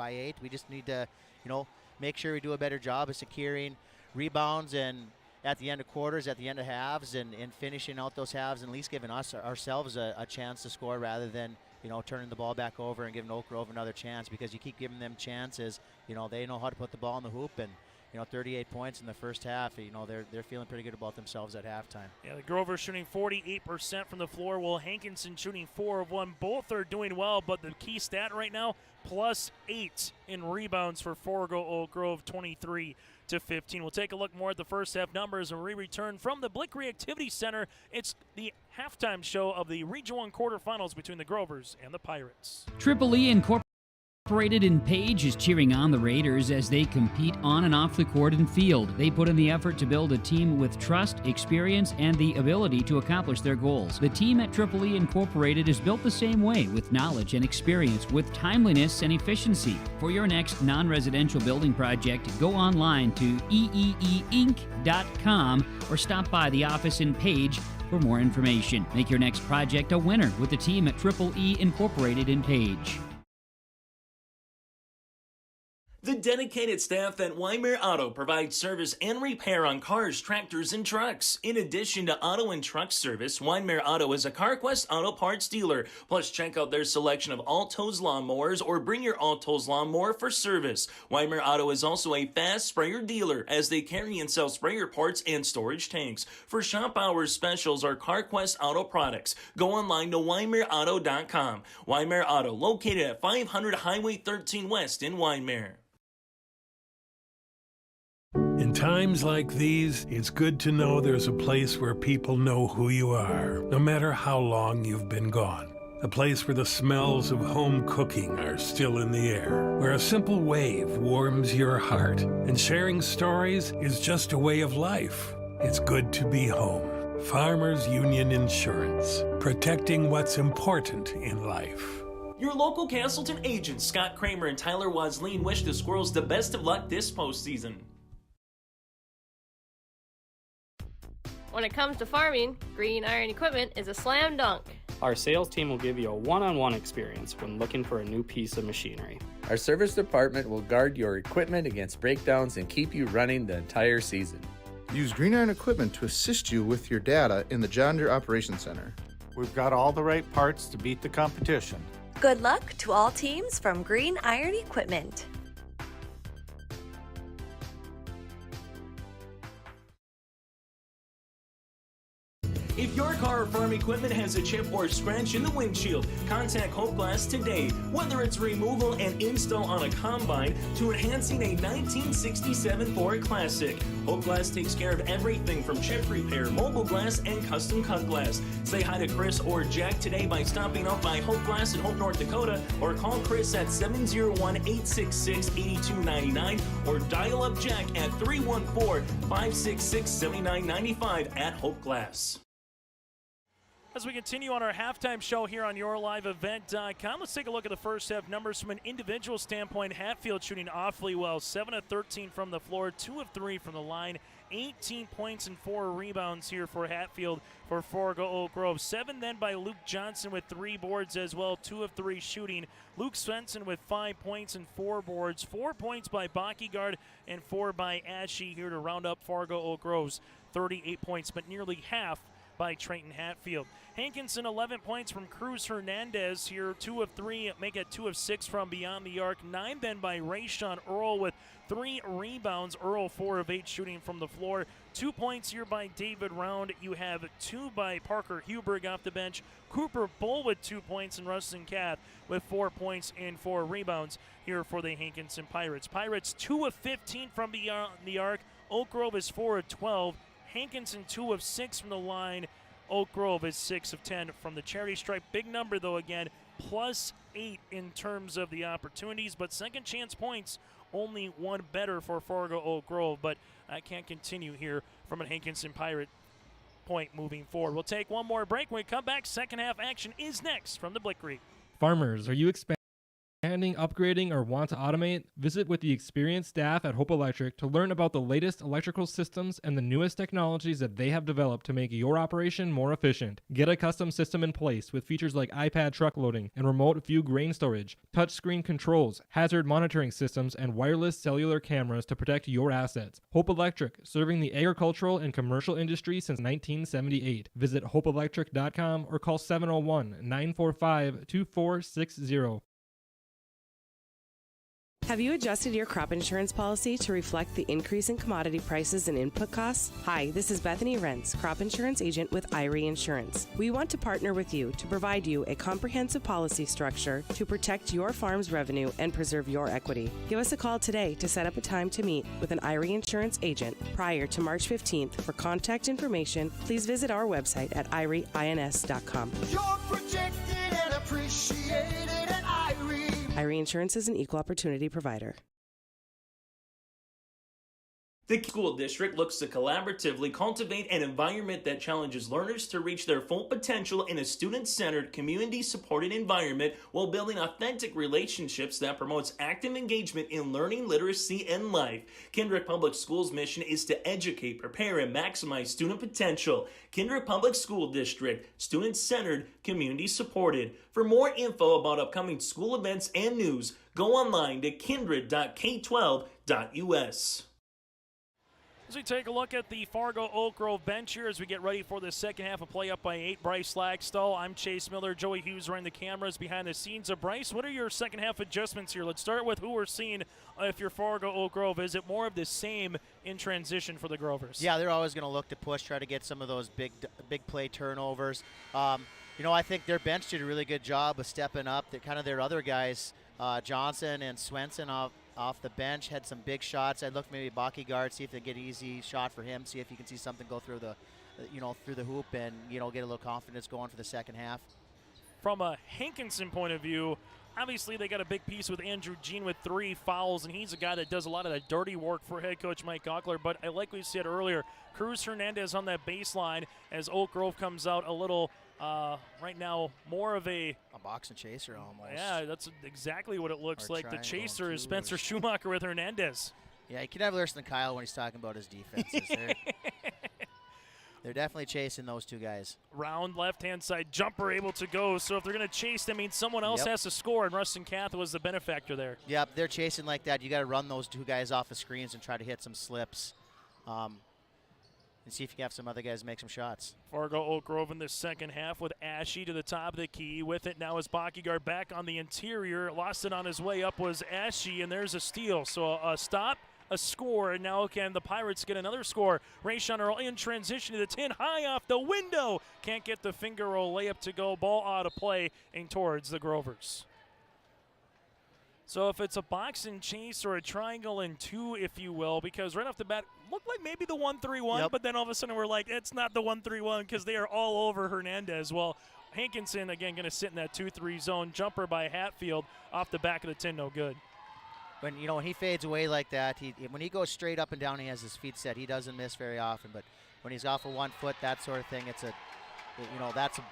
8. We just need to, you know, make sure we do a better job of securing rebounds and at the end of quarters, at the end of halves, and finishing out those halves, and at least giving ourselves a chance to score rather than, you know, turning the ball back over and giving Oak Grove another chance, because you keep giving them chances. You know, they know how to put the ball in the hoop, and 38 points in the first half. They're feeling pretty good about themselves at halftime. Yeah, the Grovers shooting 48% from the floor, while Hankinson shooting 4 of 1. Both are doing well, but the key stat right now, +8 in rebounds for Fargo Oak Grove, 23-15. We'll take a look more at the first half numbers when we return from the Blick Reactivity Center. It's the halftime show of the Region 1 quarterfinals between the Grovers and the Pirates. Triple E Incorporated in Page is cheering on the Raiders as they compete on and off the court and field. They put in the effort to build a team with trust, experience, and the ability to accomplish their goals. The team at Triple E Incorporated is built the same way, with knowledge and experience, with timeliness and efficiency. For your next non-residential building project, go online to eeeinc.com or stop by the office in Page for more information. Make your next project a winner with the team at Triple E Incorporated in Page. The dedicated staff at Weimar Auto provides service and repair on cars, tractors, and trucks. In addition to auto and truck service, Weimar Auto is a CarQuest auto parts dealer. Plus, check out their selection of Alto's lawnmowers or bring your Alto's lawnmower for service. Weimar Auto is also a fast sprayer dealer, as they carry and sell sprayer parts and storage tanks. For shop hours specials or CarQuest auto products, go online to WeimarAuto.com. Weimar Auto, located at 500 Highway 13 West in Weimar. In times like these, it's good to know there's a place where people know who you are, no matter how long you've been gone. A place where the smells of home cooking are still in the air, where a simple wave warms your heart, and sharing stories is just a way of life. It's good to be home. Farmers Union Insurance, protecting what's important in life. Your local Castleton agents, Scott Kramer and Tyler Wasleen, wish the Squirrels the best of luck this postseason. When it comes to farming, Green Iron Equipment is a slam dunk. Our sales team will give you a one-on-one experience when looking for a new piece of machinery. Our service department will guard your equipment against breakdowns and keep you running the entire season. Use Green Iron Equipment to assist you with your data in the John Deere Operations Center. We've got all the right parts to beat the competition. Good luck to all teams from Green Iron Equipment. If your car or farm equipment has a chip or scratch in the windshield, contact Hope Glass today. Whether it's removal and install on a combine to enhancing a 1967 Ford Classic, Hope Glass takes care of everything from chip repair, mobile glass, and custom cut glass. Say hi to Chris or Jack today by stopping up by Hope Glass in Hope, North Dakota, or call Chris at 701-866-8299, or dial up Jack at 314-566-7995 at Hope Glass. As we continue on our halftime show here on YourLiveEvent.com, let's take a look at the first half numbers from an individual standpoint. Hatfield shooting awfully well, 7 of 13 from the floor, 2 of 3 from the line, 18 points and 4 rebounds here for Hatfield for Fargo Oak Grove. 7 then by Luke Johnson with 3 boards as well, 2 of 3 shooting. Luke Svensson with 5 points and 4 boards, 4 points by Bockyguard and 4 by Ashe here to round up Fargo Oak Grove's 38 points, but nearly half by Trenton Hatfield. Hankinson, 11 points from Cruz Hernandez here, 2 of 3, make it 2 of 6 from beyond the arc. 9 then by Rayshawn Earl with 3 rebounds. Earl 4 of 8 shooting from the floor. 2 points here by David Round. You have 2 by Parker Huberg off the bench. Cooper Bull with 2 points, and Rustin Kath with 4 points and 4 rebounds here for the Hankinson Pirates. Pirates 2 of 15 from beyond the arc. Oak Grove is 4 of 12. Hankinson 2 of 6 from the line. Oak Grove is 6 of 10 from the charity stripe. Big number, though, again, +8 in terms of the opportunities, but second chance points, only 1 better for Fargo Oak Grove, but I can't continue here from a Hankinson Pirate point moving forward. We'll take one more break. When we come back, second half action is next from the Blick Creek. Farmers, are you expanding, upgrading, or want to automate? Visit with the experienced staff at Hope Electric to learn about the latest electrical systems and the newest technologies that they have developed to make your operation more efficient. Get a custom system in place with features like iPad truck loading and remote view grain storage, touchscreen controls, hazard monitoring systems, and wireless cellular cameras to protect your assets. Hope Electric, serving the agricultural and commercial industry since 1978. Visit hopeelectric.com or call 701-945-2460. Have you adjusted your crop insurance policy to reflect the increase in commodity prices and input costs? Hi, this is Bethany Rentz, crop insurance agent with Irie Insurance. We want to partner with you to provide you a comprehensive policy structure to protect your farm's revenue and preserve your equity. Give us a call today to set up a time to meet with an Irie Insurance agent prior to March 15th. For contact information, please visit our website at irieins.com. You're protected and appreciated at Irie. Irie Insurance is an equal opportunity provider. The school district looks to collaboratively cultivate an environment that challenges learners to reach their full potential in a student-centered, community-supported environment while building authentic relationships that promotes active engagement in learning, literacy, and life. Kendrick Public Schools' mission is to educate, prepare, and maximize student potential. Kendrick Public School District, student-centered, community-supported. For more info about upcoming school events and news, go online to kindred.k12.us. As we take a look at the Fargo Oak Grove bench here as we get ready for the second half of play up by 8. Bryce Lagstall, I'm Chase Miller. Joey Hughes running the cameras behind the scenes. Bryce, what are your second half adjustments here? Let's start with who we're seeing if you're Fargo Oak Grove. Is it more of the same in transition for the Grovers? Yeah, they're always going to look to push, try to get some of those big play turnovers. I think their bench did a really good job of stepping up. Their other guys, Johnson and Swenson off the bench, had some big shots. I'd look maybe Baki guard, see if they get easy shot for him, see if you can see something go through the, through the hoop and, get a little confidence going for the second half. From a Hankinson point of view, obviously they got a big piece with Andrew Jean with 3 fouls, and he's a guy that does a lot of the dirty work for head coach Mike Gockler. But I like we said earlier, Cruz Hernandez on that baseline as Oak Grove comes out a little, right now, more of a box and chaser almost. Yeah, that's exactly what it looks Or like. The triangle chaser is too, Spencer Schumacher with Hernandez. Yeah, you can never listen to Kyle when he's talking about his defenses. They're definitely chasing those two guys. Round left-hand side jumper able to go. So if they're going to chase, that means someone else has to score, and Rustin Cath was the benefactor there. Yep, they're chasing like that. You got to run those two guys off the screens and try to hit some slips. And see if you can have some other guys make some shots. Fargo Oak Grove in the second half with Ashe to the top of the key. With it now is Bockyguard back on the interior. Lost it on his way up was Ashe, and there's a steal. So a stop, a score, and now can the Pirates get another score? Rayshon Earl in transition to the tin, high off the window. Can't get the finger roll layup to go. Ball out of play and towards the Grovers. So if it's a box and chase or a triangle and 2, if you will, because right off the bat, looked like maybe the 1-3-1, but then all of a sudden we're like, it's not the 1-3-1 because they are all over Hernandez. Well, Hankinson, again, going to sit in that 2-3 zone. Jumper by Hatfield off the back of the tin, no good. When when he fades away like that, when he goes straight up and down, he has his feet set. He doesn't miss very often, but when he's off of 1 foot, that sort of thing, it's a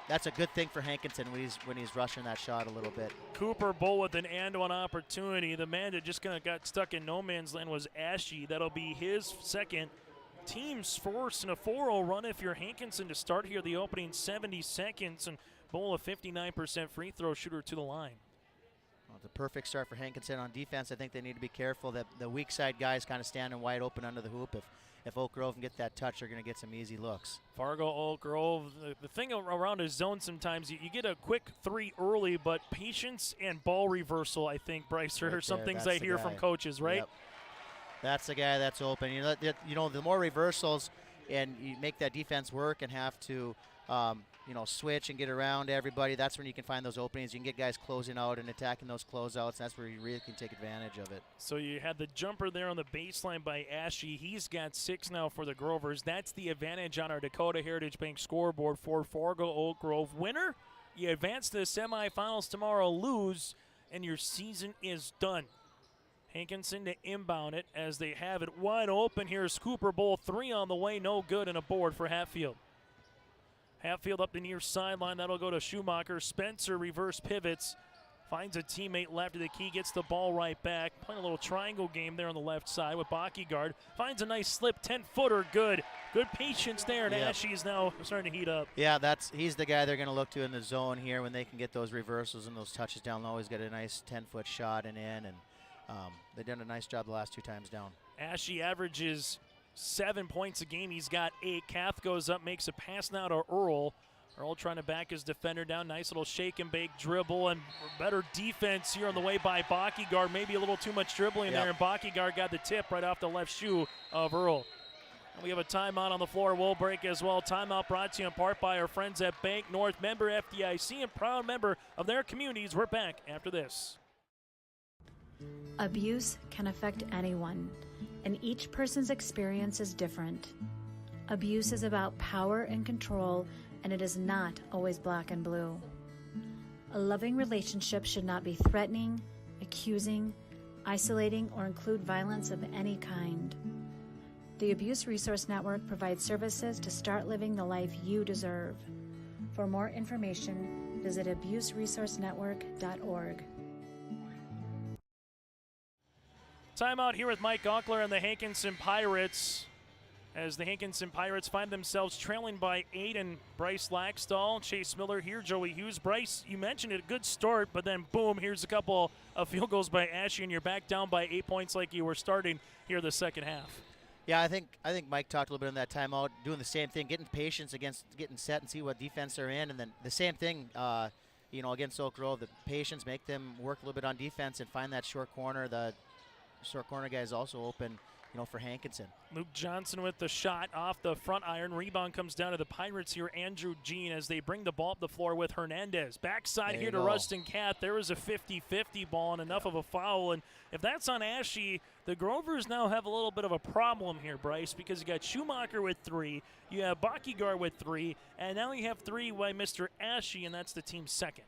that's a good thing for Hankinson when he's rushing that shot a little bit. Cooper Bull with an and-one opportunity. The man that just kind of got stuck in no man's land was Ashe. That'll be his second. Team's first in a 4-0 run if you're Hankinson to start here the opening 70 seconds. And Bull a 59% free throw shooter to the line. Well, it's a perfect start for Hankinson on defense. I think they need to be careful that the weak side guys kind of standing wide open under the hoop. If Oak Grove can get that touch, they're going to get some easy looks. Fargo, Oak Grove, the thing around a zone sometimes, you get a quick 3 early, but patience and ball reversal, I think, Bryce, are some things I hear from coaches, right? Yep. That's the guy that's open. The more reversals and you make that defense work and have to, switch and get around everybody, that's when you can find those openings. You can get guys closing out and attacking those closeouts. That's where you really can take advantage of it. So you had the jumper there on the baseline by Ashe. He's got 6 now for the Grovers. That's the advantage on our Dakota Heritage Bank scoreboard for Fargo Oak Grove. Winner, you advance to the semifinals tomorrow, lose, and your season is done. Hankinson to inbound it as they have it wide open. Here's Cooper Bull, 3 on the way, no good, and a board for Hatfield. Hatfield up the near sideline. That'll go to Schumacher. Spencer reverse pivots. Finds a teammate left of the key. Gets the ball right back. Playing a little triangle game there on the left side with Bockyguard. Finds a nice slip. 10-footer. Good. Good patience there. And Ashe is now starting to heat up. Yeah, he's the guy they're going to look to in the zone here when they can get those reversals and those touches down low. He's got a nice 10-foot shot and in. And they've done a nice job the last 2 times down. Ashe averages 7 points a game. He's got 8. Kath goes up, makes a pass now to Earl. Earl trying to back his defender down. Nice little shake and bake dribble and better defense here on the way by Bockyguard. Maybe a little too much dribbling there, and Bockyguard got the tip right off the left shoe of Earl. And we have a timeout on the floor. We'll break as well. Timeout brought to you in part by our friends at Bank North, member FDIC, and proud member of their communities. We're back after this. Abuse can affect anyone, and each person's experience is different. Abuse is about power and control, and it is not always black and blue. A loving relationship should not be threatening, accusing, isolating, or include violence of any kind. The Abuse Resource Network provides services to start living the life you deserve. For more information, visit abuseresourcenetwork.org. Timeout here with Mike Gockler and the Hankinson Pirates as the Hankinson Pirates find themselves trailing by 8, and Bryce Laxdal, Chase Miller here, Joey Hughes. Bryce, you mentioned it, a good start, but then boom, here's a couple of field goals by Ashe, and you're back down by 8 points like you were starting here the second half. Yeah, I think Mike talked a little bit in that timeout, doing the same thing, getting patience against getting set and see what defense they're in, and then the same thing, against Oak Grove, the patience, make them work a little bit on defense and find that short corner. The short corner guy is also open for Hankinson. Luke Johnson with the shot off the front iron. Rebound comes down to the Pirates here. Andrew Jean as they bring the ball up the floor with Hernandez. Backside here to Rustin Kath. There was a 50-50 ball and enough of a foul. And if that's on Ashe, the Grovers now have a little bit of a problem here, Bryce, because you got Schumacher with 3, you have Bakigar with 3, and now you have 3 by Mr. Ashe, and that's the team's second.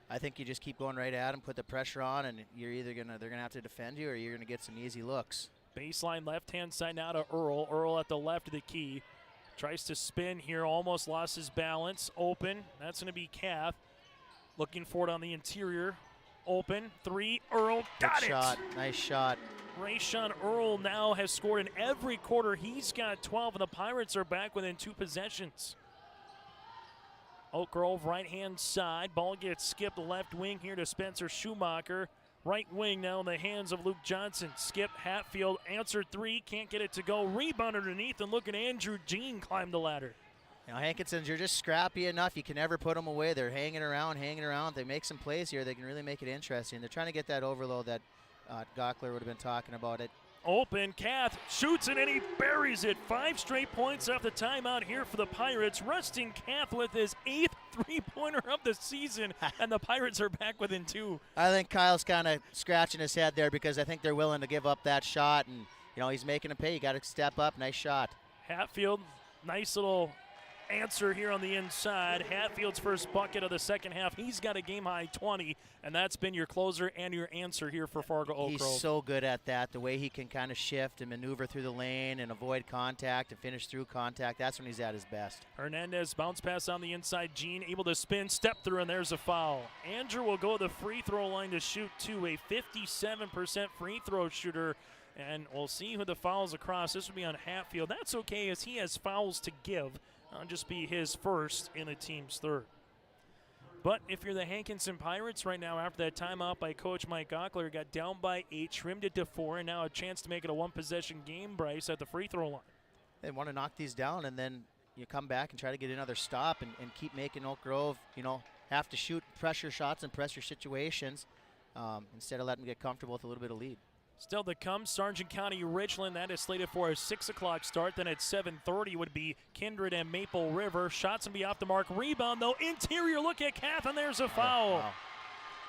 I think you just keep going right at him, put the pressure on, and they're gonna have to defend you, or you're gonna get some easy looks. Baseline left-hand side now to Earl. Earl at the left of the key. Tries to spin here, almost lost his balance. Open, that's going to be Kath. Looking for it on the interior. Open, 3, Earl, got Good shot, nice shot. Rayshawn Earl now has scored in every quarter. He's got 12, and the Pirates are back within 2 possessions. Oak Grove right-hand side. Ball gets skipped left wing here to Spencer Schumacher. Right wing now in the hands of Luke Johnson. Skip Hatfield, answered 3, can't get it to go. Rebound underneath, and look at Andrew Jean climb the ladder. Hankinsons, you're just scrappy enough. You can never put them away. They're hanging around. If they make some plays here, they can really make it interesting. They're trying to get that overload that Gockler would have been talking about it. Open, Kath shoots it, and he buries it. 5 straight points off the timeout here for the Pirates. Rustin Kath with his 8th three-pointer of the season, and the Pirates are back within 2. I think Kyle's kind of scratching his head there because I think they're willing to give up that shot, and he's making him pay. You got to step up. Nice shot. Hatfield, nice little answer here on the inside. Hatfield's first bucket of the second half. He's got a game-high 20, and that's been your closer and your answer here for Fargo Oak Grove. He's so good at that, the way he can kind of shift and maneuver through the lane and avoid contact and finish through contact. That's when he's at his best. Hernandez bounce pass on the inside. Jean able to spin, step through, and there's a foul. Andrew will go to the free throw line to shoot 2, a 57% free throw shooter. And we'll see who the fouls across. This will be on Hatfield. That's okay as he has fouls to give. That'll just be his first in the team's third. But if you're the Hankinson Pirates right now, after that timeout by Coach Mike Gockler, got down by 8, trimmed it to 4, and now a chance to make it a 1-possession game, Bryce, at the free throw line. They want to knock these down, and then you come back and try to get another stop and keep making Oak Grove, have to shoot pressure shots and pressure situations instead of letting them get comfortable with a little bit of lead. Still to come, Sargent County Richland. That is slated for a 6 o'clock start. Then at 7:30 would be Kindred and Maple River. Shots will be off the mark. Rebound, though. Interior look at Kath, and there's a foul. Wow.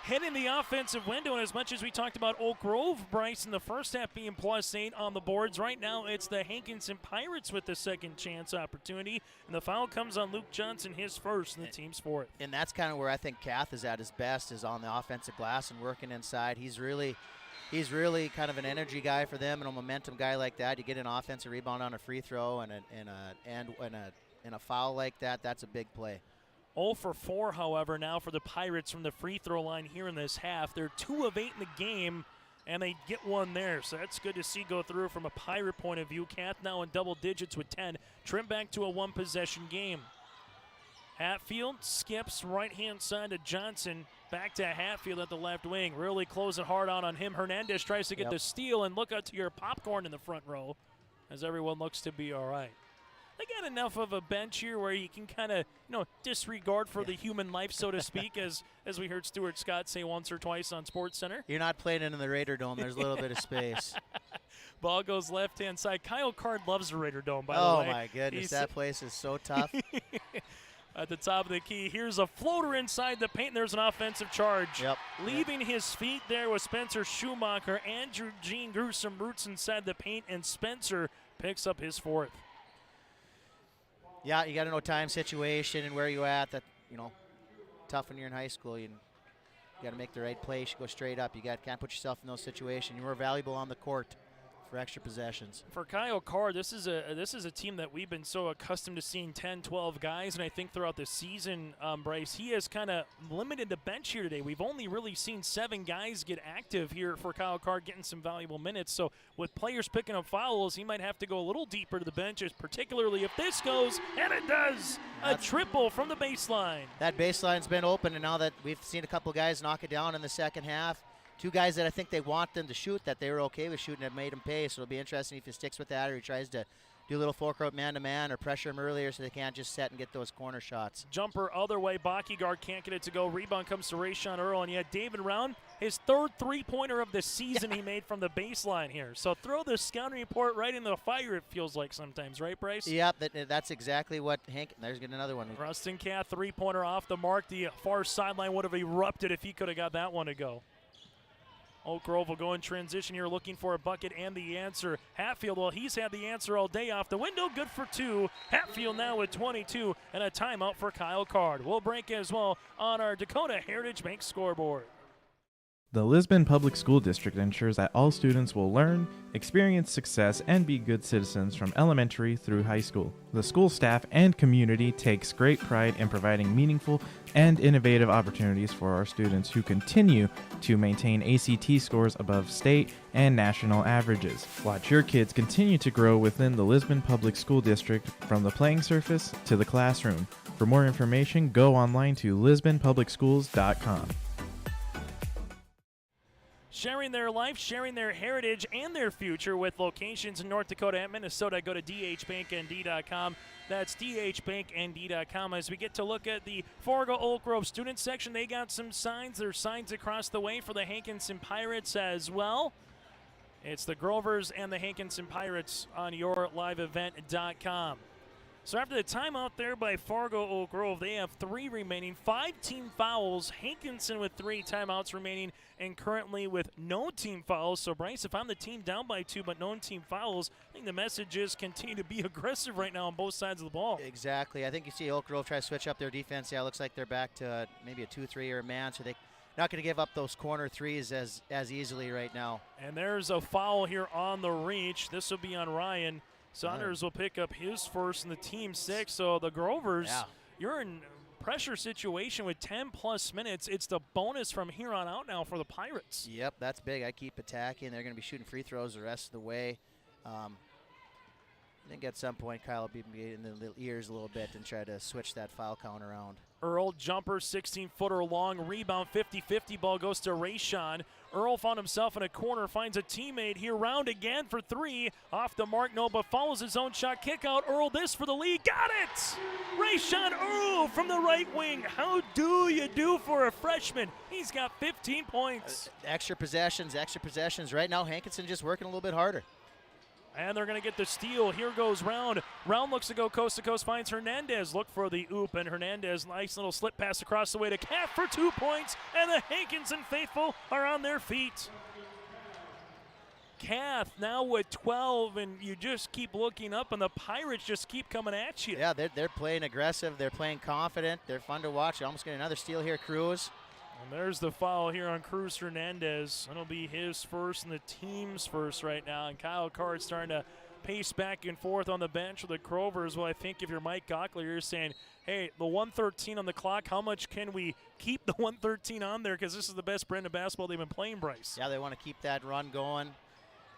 Hitting the offensive window, and as much as we talked about Oak Grove, Bryce, in the first half being +8 on the boards, right now it's the Hankinson Pirates with the second chance opportunity, and the foul comes on Luke Johnson, his first, and the team's fourth. And that's kind of where I think Kath is at his best, is on the offensive glass and working inside. He's really kind of an energy guy for them and a momentum guy like that. You get an offensive rebound on a free throw and a foul like that, that's a big play. 0 for 4, however, now for the Pirates from the free throw line here in this half. They're 2 of 8 in the game, and they get one there. So that's good to see go through from a Pirate point of view. Kath now in double digits with 10. Trim back to a 1-possession game. Hatfield skips right-hand side to Johnson. Back to Hatfield at the left wing. Really closing hard on him. Hernandez tries to get the steal, and look out to your popcorn in the front row as everyone looks to be all right. They got enough of a bench here where you can kind of, disregard for the human life, so to speak, as we heard Stuart Scott say once or twice on SportsCenter. You're not playing it in the Raider Dome. There's a little bit of space. Ball goes left-hand side. Kyle Card loves the Raider Dome, by the way. Oh, my goodness. That place is so tough. At the top of the key, here's a floater inside the paint. There's an offensive charge. Yep. Leaving his feet there was Spencer Schumacher. Andrew Jean grew some roots inside the paint, and Spencer picks up his fourth. Yeah, you got to know time, situation, and where you at. That, tough when you're in high school. You got to make the right play. You should go straight up. You can't put yourself in those situations. You're more valuable on the court for extra possessions. For Kyle Carr, this is a team that we've been so accustomed to seeing 10, 12 guys, and I think throughout the season, Bryce, he has kind of limited the bench here today. We've only really seen 7 guys get active here for Kyle Carr, getting some valuable minutes. So with players picking up fouls, he might have to go a little deeper to the benches, particularly if this goes, and it does. A triple from the baseline. That baseline's been open, and now that we've seen a couple guys knock it down in the second half, 2 guys that I think they want them to shoot, that they were okay with shooting, have made him pay. So it'll be interesting if he sticks with that or he tries to do a little full court man-to-man or pressure them earlier so they can't just set and get those corner shots. Jumper other way. Bockyguard can't get it to go. Rebound comes to Rayshawn Earl, and yet David Round, his third three-pointer of the season he made from the baseline here. So throw the scouting report right in the fire, it feels like sometimes, right, Bryce? Yep, that's exactly what there's another one. Rustin Kath, three-pointer off the mark. The far sideline would have erupted if he could have got that one to go. Oak Grove will go in transition here, looking for a bucket and the answer. Hatfield, well, he's had the answer all day off the window. Good for two. Hatfield now with 22 and a timeout for Kyle Card. We'll break as well on our Dakota Heritage Bank scoreboard. The Lisbon Public School District ensures that all students will learn, experience success, and be good citizens from elementary through high school. The school staff and community takes great pride in providing meaningful and innovative opportunities for our students who continue to maintain ACT scores above state and national averages. Watch your kids continue to grow within the Lisbon Public School District from the playing surface to the classroom. For more information, go online to lisbonpublicschools.com. Sharing their life, sharing their heritage, and their future with locations in North Dakota and Minnesota. Go to dhbanknd.com. That's dhbanknd.com. As we get to look at the Fargo Oak Grove student section, they got some signs. There's signs across the way for the Hankinson Pirates as well. It's the Grovers and the Hankinson Pirates on yourliveevent.com. So after the timeout there by Fargo Oak Grove, they have 3 remaining, 5 team fouls. Hankinson with 3 timeouts remaining and currently with no team fouls. So, Bryce, if I'm the team down by 2 but no team fouls, I think the message is continue to be aggressive right now on both sides of the ball. Exactly. I think you see Oak Grove try to switch up their defense. Yeah, it looks like they're back to maybe a 2-3 or a man, so they're not going to give up those corner threes as easily right now. And there's a foul here on the reach. This will be on Ryan. Saunders will pick up his first in the team 6. So the Grovers, you're in pressure situation with 10-plus minutes. It's the bonus from here on out now for the Pirates. Yep, that's big. I keep attacking. They're going to be shooting free throws the rest of the way. I think at some point Kyle will be in the ears a little bit and try to switch that foul count around. Earl jumper, 16-footer long, rebound, 50-50, ball goes to Rayshawn. Earl found himself in a corner, finds a teammate here, Round again for 3. Off the mark, no, but follows his own shot, kick out, Earl this for the lead, got it! Rayshawn Earl from the right wing. How do you do for a freshman? He's got 15 points. Extra possessions. Right now, Hankinson just working a little bit harder. And they're going to get the steal. Here goes Round. Round looks to go coast to coast, finds Hernandez. Look for the oop, and Hernandez, nice little slip pass across the way to Kath for 2 points. And the Hankinson faithful are on their feet. Kath now with 12, and you just keep looking up, and the Pirates just keep coming at you. Yeah, they're playing aggressive. They're playing confident. They're fun to watch. Almost getting another steal here, Cruz. And there's the foul here on Cruz Hernandez. That'll be his first and the team's first right now. And Kyle Card starting to pace back and forth on the bench with the Grovers. Well, I think if you're Mike Gockler, you're saying, hey, the 113 on the clock, how much can we keep the 113 on there? Because this is the best brand of basketball they've been playing, Bryce. Yeah, they want to keep that run going.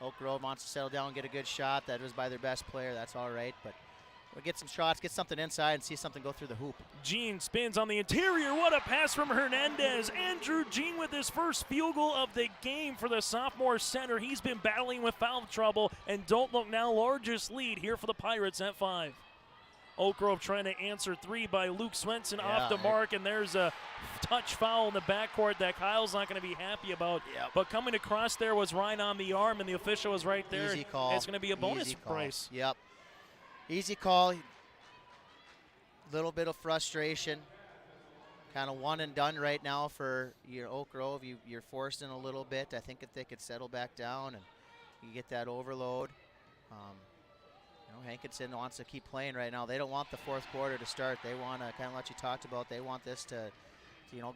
Oak Grove wants to settle down and get a good shot. That was by their best player. That's all right. But we'll get some shots, get something inside, and see something go through the hoop. Jean spins on the interior. What a pass from Hernandez. Andrew Jean with his first field goal of the game for the sophomore center. He's been battling with foul trouble, and don't look now, largest lead here for the Pirates at 5. Oak Grove trying to answer 3 by Luke Swenson off the mark, and there's a touch foul in the backcourt that Kyle's not going to be happy about. Yep. But coming across there was Ryan on the arm, and the official was right there. Easy call. It's going to be a bonus price. Yep. Easy call. Little bit of frustration. Kind of one and done right now for your Oak Grove. You're forced in a little bit. I think if they could settle back down and you get that overload. Hankinson wants to keep playing right now. They don't want the fourth quarter to start. They want to, kind of what you talked about, they want this to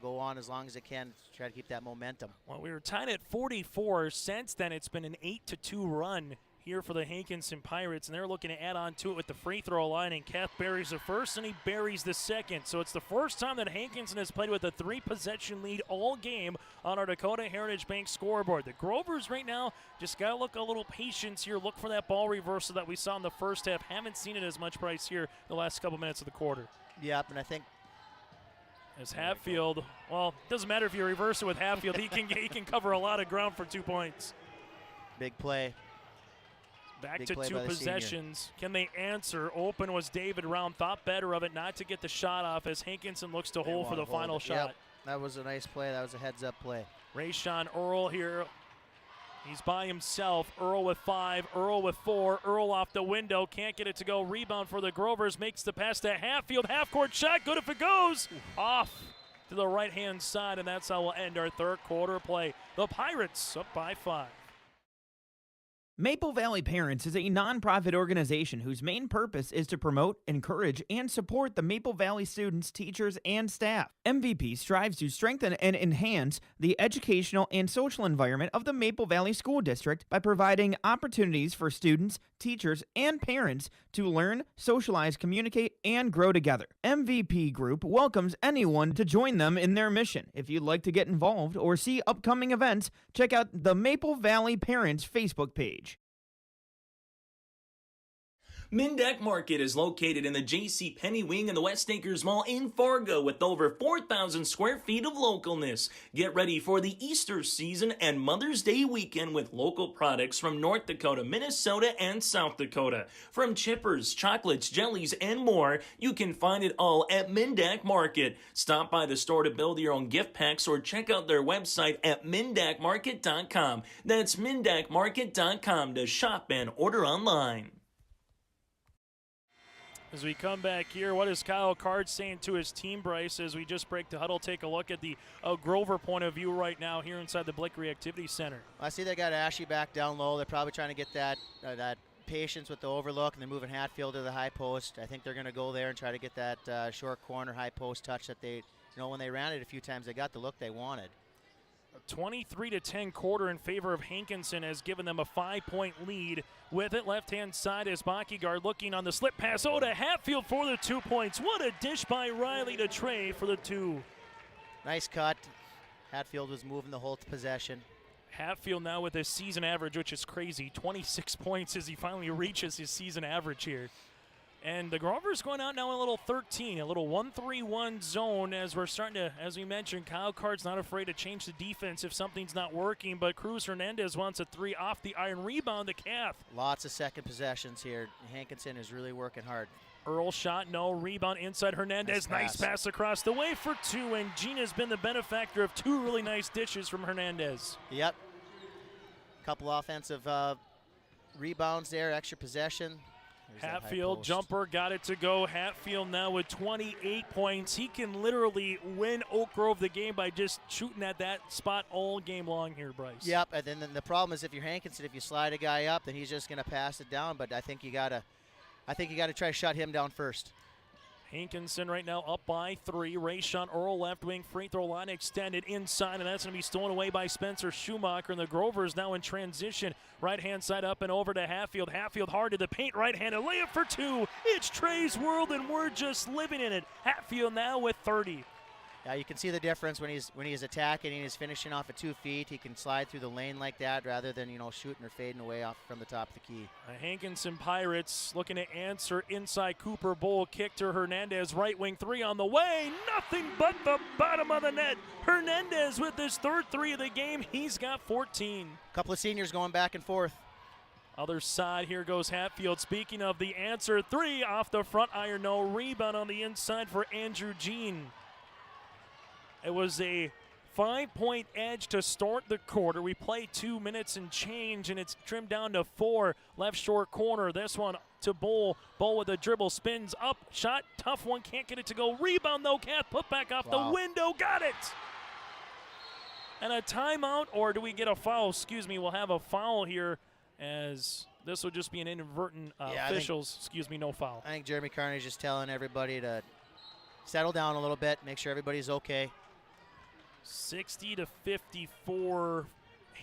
go on as long as it can to try to keep that momentum. Well, we were tied at 44. Since then, it's been an 8-2 run here for the Hankinson Pirates, and they're looking to add on to it with the free throw line, and Kath buries the first, and he buries the second. So it's the first time that Hankinson has played with a 3-possession lead all game on our Dakota Heritage Bank scoreboard. The Grovers right now just got to look a little patience here, look for that ball reversal that we saw in the first half. Haven't seen it as much, Bryce, here the last couple minutes of the quarter. Yep, and I think as Hatfield, well, it doesn't matter if you reverse it with Hatfield. He can cover a lot of ground for 2 points. Big play. Back Big to play 2 by the senior. possessions. Can they answer? Open was David Round. Thought better of it not to get the shot off as Hankinson looks to hold for the final shot. Yep. That was a nice play. That was a heads-up play. Rayshawn Earl here. He's by himself. Earl with 5, Earl with 4. Earl off the window. Can't get it to go. Rebound for the Grovers. Makes the pass to Hatfield. Half-court shot. Good if it goes. Off to the right-hand side, and that's how we'll end our third quarter play. The Pirates up by 5. Maple Valley Parents is a nonprofit organization whose main purpose is to promote, encourage, and support the Maple Valley students, teachers, and staff. MVP strives to strengthen and enhance the educational and social environment of the Maple Valley School District by providing opportunities for students, teachers, and parents to learn, socialize, communicate, and grow together. MVP Group welcomes anyone to join them in their mission. If you'd like to get involved or see upcoming events, check out the Maple Valley Parents Facebook page. Mindeck Market is located in the J.C. Penney wing in the West Acres Mall in Fargo with over 4,000 square feet of localness. Get ready for the Easter season and Mother's Day weekend with local products from North Dakota, Minnesota, and South Dakota. From chippers, chocolates, jellies, and more, you can find it all at Mindeck Market. Stop by the store to build your own gift packs or check out their website at mindeckmarket.com. That's mindeckmarket.com to shop and order online. As we come back here, what is Kyle Card saying to his team, Bryce, as we just break the huddle? Take a look at the Grover point of view right now here inside the Blick Reactivity Center. I see they got Ashley back down low. They're probably trying to get that patience with the overlook, and they're moving Hatfield to the high post. I think they're going to go there and try to get that short corner high post touch that they, when they ran it a few times, they got the look they wanted. A 23-10 quarter in favor of Hankinson has given them a 5-point lead. With it, left-hand side is Bockyguard looking on the slip pass. Oh, to Hatfield for the 2 points. What a dish by Riley to Trey for the 2. Nice cut. Hatfield was moving the whole possession. Hatfield now with his season average, which is crazy. 26 points as he finally reaches his season average here. And the Grovers going out now in a little 13, a little 1-3-1 zone as we're starting to, as we mentioned, Kyle Card's not afraid to change the defense if something's not working, but Cruz Hernandez wants a 3 off the iron, rebound to Kath. Lots of second possessions here. Hankinson is really working hard. Earl shot, no, rebound inside Hernandez. Nice pass across the way for 2, and Gina's been the benefactor of 2 really nice dishes from Hernandez. Yep. Couple offensive rebounds there, extra possession. Hatfield jumper got it to go. Hatfield now with 28 points. He can literally win Oak Grove the game by just shooting at that spot all game long here, Bryce. Yep, and then the problem is if you're Hankinson, if you slide a guy up, then he's just going to pass it down. But I think you gotta try to shut him down first. Hankinson right now up by 3. Rayshawn Earl left wing free throw line extended inside, and that's going to be stolen away by Spencer Schumacher. And the Grovers now in transition. Right-hand side up and over to Hatfield. Hatfield hard to the paint, right-handed layup for 2. It's Trey's world, and we're just living in it. Hatfield now with 30. Yeah, you can see the difference when he's attacking and he's finishing off at 2 feet. He can slide through the lane like that rather than shooting or fading away off from the top of the key. The Hankinson Pirates looking to answer inside Cooper Bowl. Kick to Hernandez, right wing 3 on the way. Nothing but the bottom of the net. Hernandez with his 3rd 3 of the game. He's got 14. Couple of seniors going back and forth. Other side, here goes Hatfield. Speaking of the answer, 3 off the front iron. No rebound on the inside for Andrew Jean. It was a 5-point edge to start the quarter. We play 2 minutes and change, and it's trimmed down to 4. Left short corner. This one to Bull. Bull with a dribble, spins up, shot, tough one, can't get it to go. Rebound though, Kath put back off the window, got it. And a timeout, or do we get a foul? Excuse me, we'll have a foul here as this will just be an inadvertent no foul. I think Jeremy Carney's just telling everybody to settle down a little bit, make sure everybody's okay. 60-54,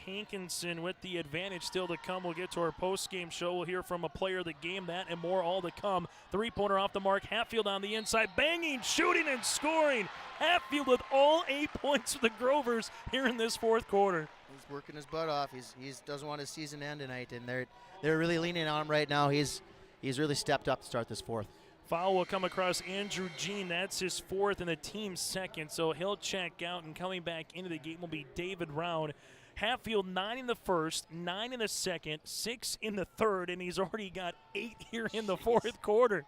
Hankinson with the advantage still to come. We'll get to our post-game show. We'll hear from a player of the game, that and more all to come. 3-pointer off the mark. Hatfield on the inside, banging, shooting, and scoring. Hatfield with all 8 points for the Grovers here in this 4th quarter. He's working his butt off. He doesn't want his season to end tonight, and they're really leaning on him right now. He's really stepped up to start this 4th. Foul will come across Andrew Jean. That's his 4th and the team's 2nd, so he'll check out, and coming back into the game will be David Round. Hatfield 9 in the first, 9 in the second, 6 in the third, and he's already got 8 here in the fourth quarter.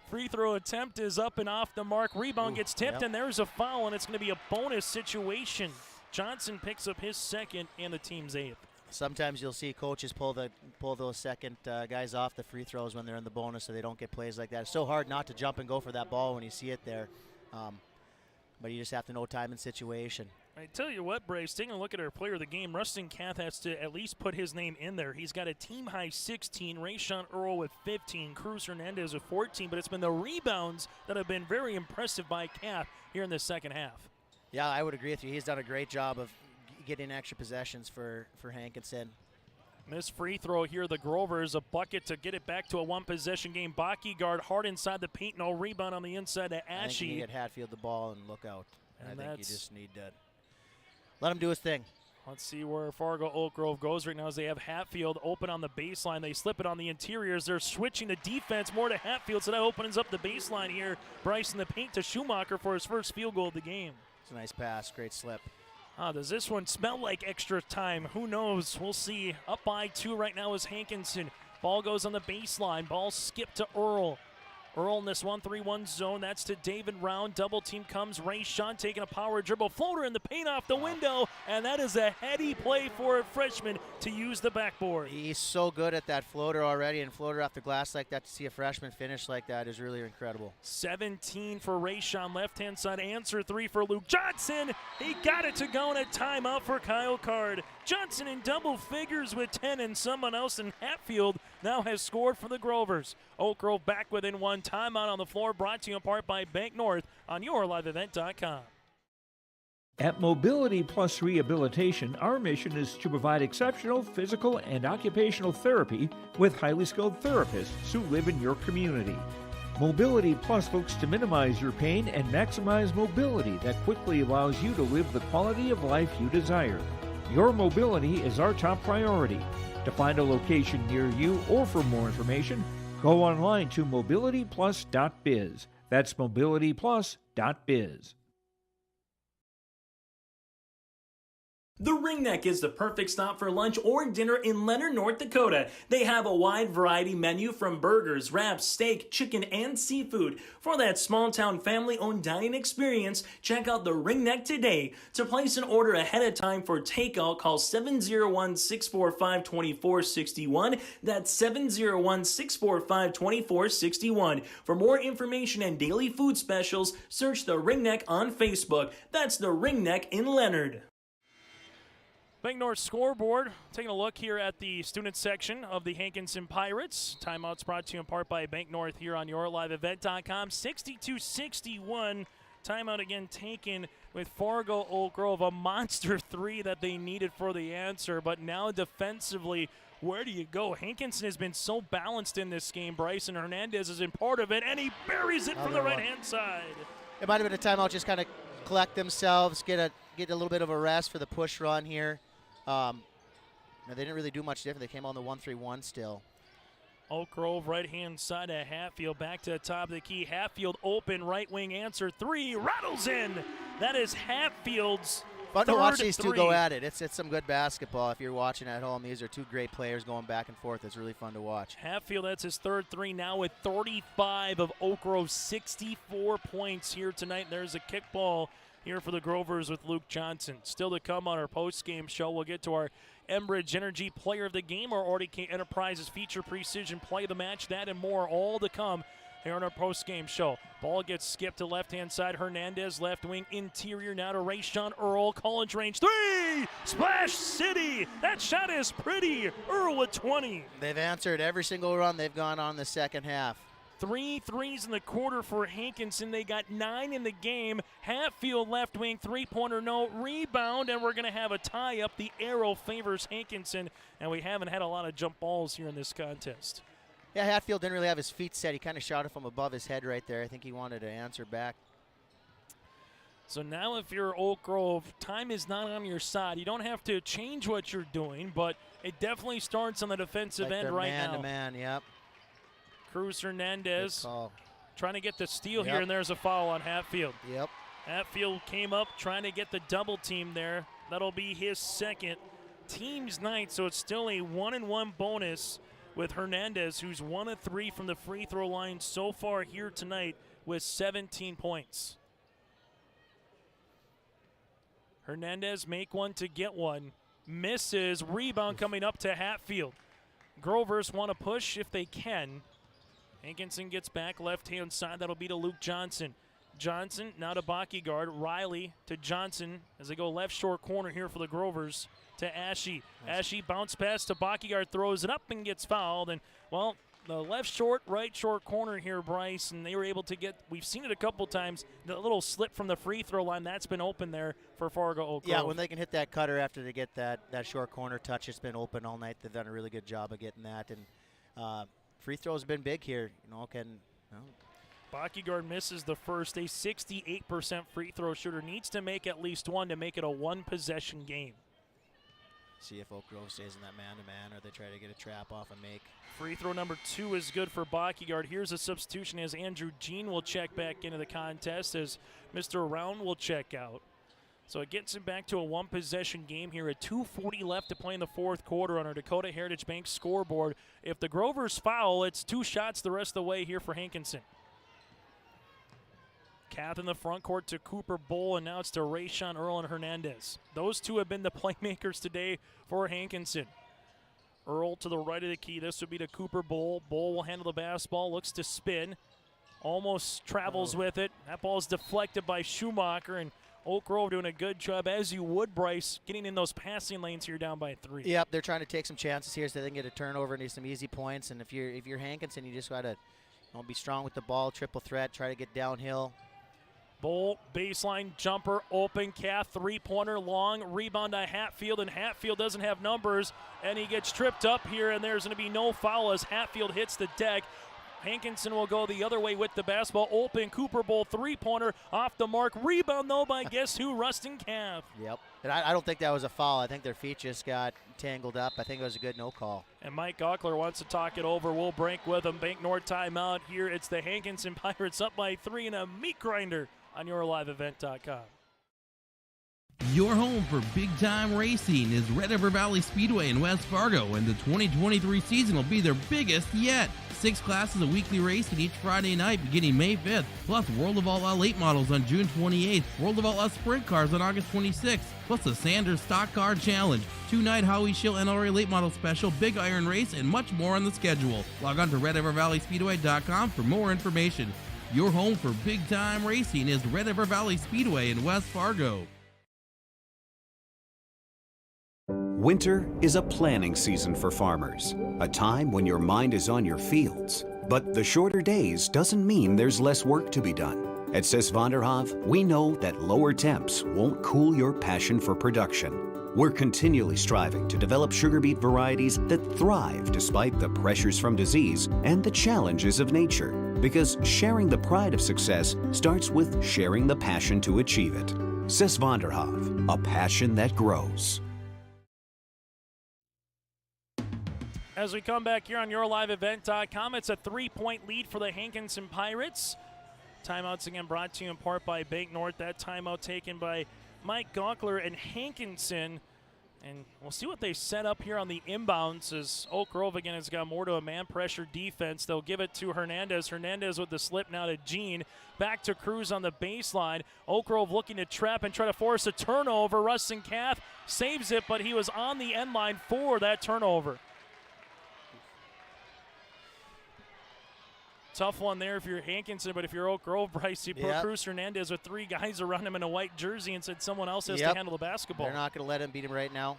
Free throw attempt is up and off the mark. Rebound gets tipped, and there's a foul, and it's going to be a bonus situation. Johnson picks up his second and the team's 8th. Sometimes you'll see coaches pull those second guys off the free throws when they're in the bonus so they don't get plays like that. It's so hard not to jump and go for that ball when you see it there. But you just have to know time and situation. I tell you what, Braves, taking a look at our player of the game, Rustin Kath has to at least put his name in there. He's got a team-high 16, Rayshawn Earl with 15, Cruz Hernandez with 14, but it's been the rebounds that have been very impressive by Kath here in the second half. Yeah, I would agree with you. He's done a great job of getting extra possessions for Hankinson. Missed free throw here, the Grovers, a bucket to get it back to a one-possession game. Baki guard hard inside the paint, no rebound on the inside to Ashe. I think you get Hatfield the ball and look out. And I think you just need to let him do his thing. Let's see where Fargo Oak Grove goes right now as they have Hatfield open on the baseline. They slip it on the interiors. They're switching the defense more to Hatfield, so that opens up the baseline here. Bryce in the paint to Schumacher for his first field goal of the game. It's a nice pass, great slip. Does this one smell like extra time? Who knows? We'll see. Up by 2 right now is Hankinson. Ball goes on the baseline. Ball skipped to Earl. Earl in this 1-3-1 zone. That's to David Round. Double team comes. Rayshawn taking a power dribble. Floater in the paint off the window. And that is a heady play for a freshman to use the backboard. He's so good at that floater already, and floater off the glass like that. To see a freshman finish like that is really incredible. 17 for Rayshawn. Left-hand side answer 3 for Luke Johnson. He got it to go in a timeout for Kyle Card. Johnson in double figures with 10, and someone else in Hatfield now has scored for the Grovers. Oak Grove back within 1. Timeout on the floor, brought to you in part by Bank North on yourliveevent.com. At Mobility Plus Rehabilitation, our mission is to provide exceptional physical and occupational therapy with highly skilled therapists who live in your community. Mobility Plus looks to minimize your pain and maximize mobility that quickly allows you to live the quality of life you desire. Your mobility is our top priority. To find a location near you or for more information, go online to mobilityplus.biz. That's mobilityplus.biz. The Ringneck is the perfect stop for lunch or dinner in Leonard, North Dakota. They have a wide variety menu from burgers, wraps, steak, chicken, and seafood. For that small-town family-owned dining experience, check out the Ringneck today. To place an order ahead of time for takeout, call 701-645-2461. That's 701-645-2461. For more information and daily food specials, search the Ringneck on Facebook. That's the Ringneck in Leonard. Bank North scoreboard, taking a look here at the student section of the Hankinson Pirates. Timeouts brought to you in part by Bank North here on yourliveevent.com. 62-61. Timeout again taken with Fargo Oak Grove, a monster 3 that they needed for the answer. But now defensively, where do you go? Hankinson has been so balanced in this game. Bryson Hernandez is in part of it, and he buries it from the right-hand side. It might have been a timeout, just kind of collect themselves, get a little bit of a rest for the push run here. They didn't really do much different. They came on the 1-3-1 still. Oak Grove right-hand side of Hatfield. Back to the top of the key. Hatfield open, right wing answer 3. Rattles in. That is Hatfield's Fun to watch these 3. two go at it. It's some good basketball. If you're watching at home, these are two great players going back and forth. It's really fun to watch. Hatfield, that's his third 3 now with 35 of Oak Grove's 64 points here tonight. There's a kickball here for the Grovers with Luke Johnson. Still to come on our post-game show, we'll get to our Enbridge Energy Player of the Game, our RDK Enterprises Feature Precision Play of the Match, that and more, all to come here on our post-game show. Ball gets skipped to left-hand side. Hernandez, left wing, interior now to Rayshawn Earl. College range 3! Splash City! That shot is pretty. Earl with 20. They've answered every single run they've gone on the second half. 3 threes in the quarter for Hankinson. They got 9 in the game. Hatfield left wing, 3-pointer, no. Rebound, and we're going to have a tie-up. The arrow favors Hankinson, and we haven't had a lot of jump balls here in this contest. Yeah, Hatfield didn't really have his feet set. He kind of shot it from above his head right there. I think he wanted to answer back. So now if you're Oak Grove, time is not on your side. You don't have to change what you're doing, but it definitely starts on the defensive end right now. Man-to-man, yep. Cruz Hernandez trying to get the steal here, and there's a foul on Hatfield. Yep. Hatfield came up trying to get the double team there. That'll be his second. team's night, so it's still a 1-and-1 bonus with Hernandez, who's 1 of 3 from the free throw line so far here tonight with 17 points. Hernandez make one to get one. Misses. Rebound coming up to Hatfield. Grovers want to push if they can. Hankinson gets back left-hand side. That'll be to Luke Johnson. Johnson now to Backyguard. Riley to Johnson as they go left short corner here for the Grovers to Ashe. Ashe bounce pass to Backyguard, throws it up and gets fouled. And, well, the left short, right short corner here, Bryce, and they were able to get, we've seen it a couple times, the little slip from the free throw line, that's been open there for Fargo Oak Grove. Yeah, when they can hit that cutter after they get that short corner touch, it's been open all night. They've done a really good job of getting that. And free throws have been big here. Backyguard misses the first. A 68% free throw shooter needs to make at least one to make it a one-possession game. See if Oak Grove stays in that man-to-man or they try to get a trap off and make. Free throw number 2 is good for Backyguard. Here's a substitution as Andrew Jean will check back into the contest as Mr. Round will check out. So it gets him back to a one-possession game here. At 2:40 left to play in the fourth quarter on our Dakota Heritage Bank scoreboard. If the Grovers foul, it's 2 shots the rest of the way here for Hankinson. Kath in the front court to Cooper Bull, and now it's to Rayshawn Earl and Hernandez. Those two have been the playmakers today for Hankinson. Earl to the right of the key. This would be to Cooper Bull. Bull will handle the basketball, looks to spin. Almost travels with it. That ball is deflected by Schumacher, and Oak Grove doing a good job, as you would, Bryce, getting in those passing lanes here down by 3. Yep, they're trying to take some chances here so they can get a turnover and need some easy points. And if you're Hankinson, you just got to be strong with the ball, triple threat, try to get downhill. Bull, baseline jumper, open, Kath, three-pointer, long, rebound to Hatfield, and Hatfield doesn't have numbers, and he gets tripped up here, and there's going to be no foul as Hatfield hits the deck. Hankinson will go the other way with the basketball, open, Cooper Bull, three-pointer, off the mark, rebound though by guess who, Rustin Kath. Yep, and I don't think that was a foul. I think their feet just got tangled up. I think it was a good no call. And Mike Gockler wants to talk it over. We'll break with him. Bank North timeout here. It's the Hankinson Pirates up by 3 and a meat grinder on yourliveevent.com. Your home for big-time racing is Red River Valley Speedway in West Fargo, and the 2023 season will be their biggest yet. 6 classes of weekly racing each Friday night beginning May 5th, plus World of Outlaw late models on June 28th, World of Outlaw sprint cars on August 26th, plus the Sanders Stock Car Challenge, 2-night Howie Schill NLRA late model special, Big Iron Race, and much more on the schedule. Log on to RedRiverValleySpeedway.com for more information. Your home for big-time racing is Red River Valley Speedway in West Fargo. Winter is a planning season for farmers, a time when your mind is on your fields. But the shorter days doesn't mean there's less work to be done. At Sis van der Haaf, we know that lower temps won't cool your passion for production. We're continually striving to develop sugar beet varieties that thrive despite the pressures from disease and the challenges of nature. Because sharing the pride of success starts with sharing the passion to achieve it. Sis van der Haaf, a passion that grows. As we come back here on yourliveevent.com, it's a 3-point lead for the Hankinson Pirates. Timeouts again brought to you in part by Bank North. That timeout taken by Mike Gockler and Hankinson. And we'll see what they set up here on the inbounds as Oak Grove again has got more to a man pressure defense. They'll give it to Hernandez. Hernandez with the slip now to Jean. Back to Cruz on the baseline. Oak Grove looking to trap and try to force a turnover. Rustin Kath saves it, but he was on the end line for that turnover. Tough one there if you're Hankinson, but if you're Oak Grove, Bryce, you put Cruz Hernandez with 3 guys around him in a white jersey and said someone else has to handle the basketball. They're not going to let him beat him right now.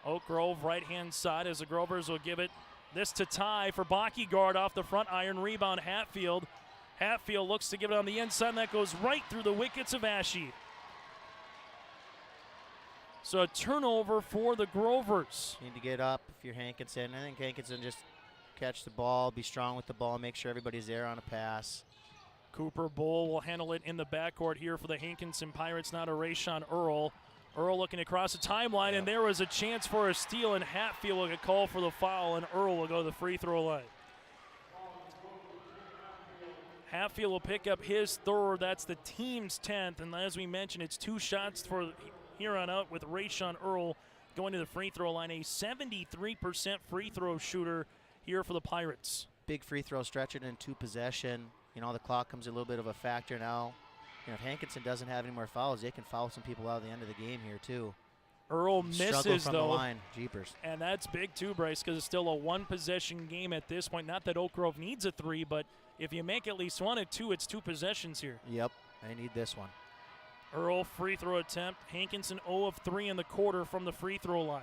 Oak Grove right-hand side as the Grovers will give it this to Ty for Backyguard off the front iron. Rebound Hatfield. Hatfield looks to give it on the inside, and that goes right through the wickets of Ashe. So a turnover for the Grovers. Need to get up if you're Hankinson. I think Hankinson just catch the ball, be strong with the ball, make sure everybody's there on a pass. Cooper Bull will handle it in the backcourt here for the Hankinson Pirates, now to Rayshawn Earl. Earl looking across the timeline, and there was a chance for a steal, and Hatfield will get called for the foul, and Earl will go to the free throw line. Hatfield will pick up his 3rd. That's the team's 10th, and as we mentioned, it's 2 shots for here on out with Rayshawn Earl going to the free throw line, a 73% free throw shooter here for the Pirates. Big free throw, stretch it in 2 possession. You know, the clock comes a little bit of a factor now. You know, if Hankinson doesn't have any more fouls, they can foul some people out at the end of the game here too. Earl misses, from though. The line. Jeepers. And that's big, too, Bryce, because it's still a 1-possession game at this point. Not that Oak Grove needs a 3, but if you make at least 1 or 2, it's 2 possessions here. Yep, I need this one. Earl free throw attempt. Hankinson 0 of 3 in the quarter from the free throw line.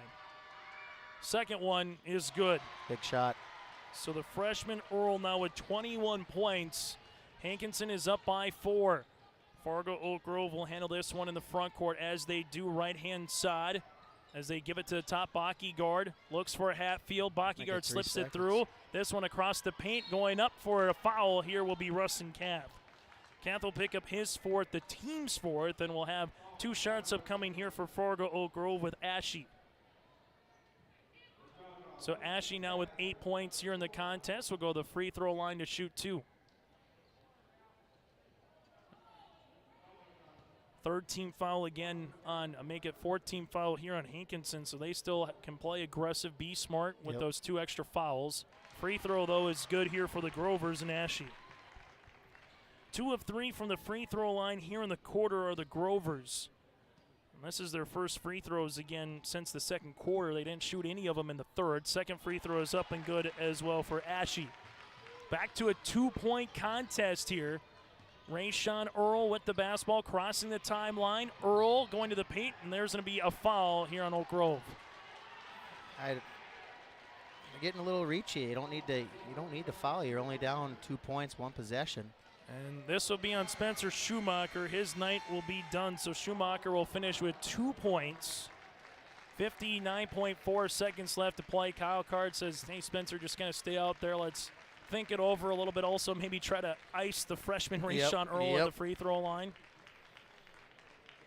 Second one is good. Big shot. So the freshman Earl now with 21 points. Hankinson is up by 4. Fargo Oak Grove will handle this one in the front court as they do right-hand side. As they give it to the top Baki guard. Looks for Hatfield. Baki guard slips it through. This one across the paint. Going up for a foul here will be Rustin Kath. Kath will pick up his 4th, the team's 4th, and we'll have 2 shots upcoming here for Fargo Oak Grove with Ashe. So Ashe now with 8 points here in the contest. Will go to the free throw line to shoot 2. Third team foul again on, make it 4th-team foul here on Hankinson, so they still can play aggressive, be smart with those 2 extra fouls. Free throw, though, is good here for the Grovers and Ashe. 2 of 3 from the free throw line here in the quarter are the Grovers. And this is their first free throws again since the second quarter. They didn't shoot any of them in the third. Second free throw is up and good as well for Ashe. Back to a 2-point contest here. Rayshawn Earl with the basketball, crossing the timeline. Earl going to the paint, and there's going to be a foul here on Oak Grove. They're getting a little reachy. You don't need to foul. You're only down 2 points, 1 possession. And this will be on Spencer Schumacher. His night will be done, so Schumacher will finish with 2 points. 59.4 seconds left to play. Kyle Card says, hey, Spencer, just kind of stay out there. Let's think it over a little bit. Also, maybe try to ice the freshman Rayshawn Earl at the free throw line.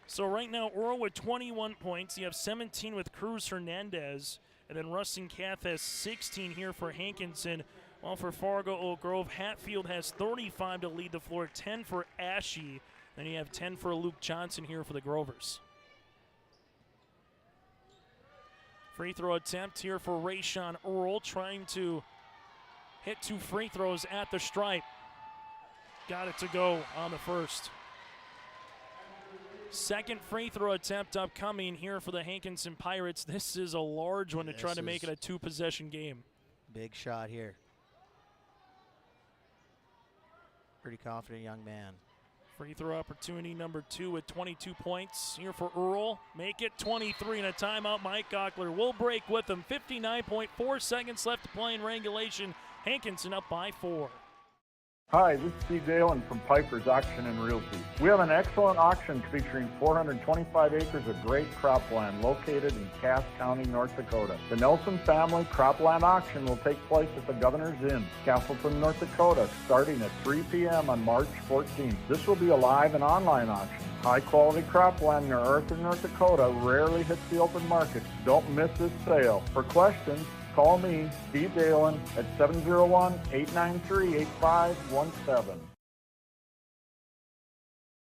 So right now, Earl with 21 points. You have 17 with Cruz Hernandez. And then Rustin Kath has 16 here for Hankinson. While for Fargo Oak Grove, Hatfield has 35 to lead the floor, 10 for Ashe. Then you have 10 for Luke Johnson here for the Grovers. Free throw attempt here for Rayshawn Earl, trying to hit 2 free throws at the stripe. Got it to go on the first. Second free throw attempt upcoming here for the Hankinson Pirates. This is a large one to try to make it a 2-possession game. Big shot here. Pretty confident young man. Free throw opportunity number 2 with 22 points here for Earl. Make it 23 and a timeout. Mike Gockler will break with him. 59.4 seconds left to play in regulation. Hankinson up by 4. Hi, this is Steve Dalen from Piper's Auction and Realty. We have an excellent auction featuring 425 acres of great cropland located in Cass County, North Dakota. The Nelson Family Cropland Auction will take place at the Governor's Inn, Castleton, North Dakota, starting at 3 p.m. on March 14th. This will be a live and online auction. High-quality cropland near Arthur, North Dakota rarely hits the open market. Don't miss this sale. For questions, call me, Steve Dalen, at 701-893-8517.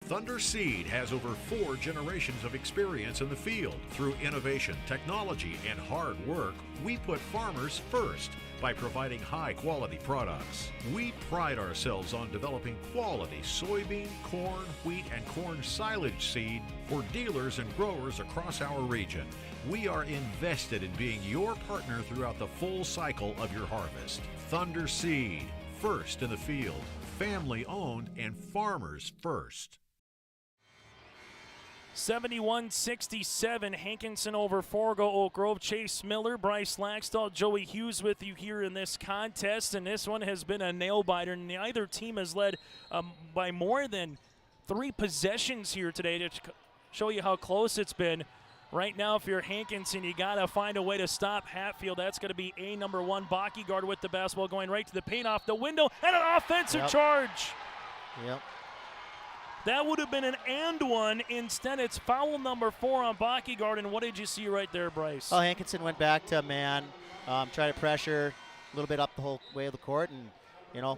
Thunder Seed has over 4 generations of experience in the field. Through innovation, technology, and hard work, we put farmers first by providing high-quality products. We pride ourselves on developing quality soybean, corn, wheat, and corn silage seed for dealers and growers across our region. We are invested in being your partner throughout the full cycle of your harvest. Thunder Seed, first in the field, family-owned and farmers first. 71-67, Hankinson over Fargo Oak Grove. Chase Miller, Bryce Laxdal, Joey Hughes with you here in this contest, and this one has been a nail-biter. Neither team has led by more than 3 possessions here today to show you how close it's been. Right now, if you're Hankinson, you got to find a way to stop Hatfield. That's going to be a number 1 Baki guard with the basketball going right to the paint off the window, and an offensive charge. Yep. That would have been an and one. Instead, it's foul number 4 on Baki guard. And what did you see right there, Bryce? Well, Hankinson went back to man, try to pressure a little bit up the whole way of the court, and, you know,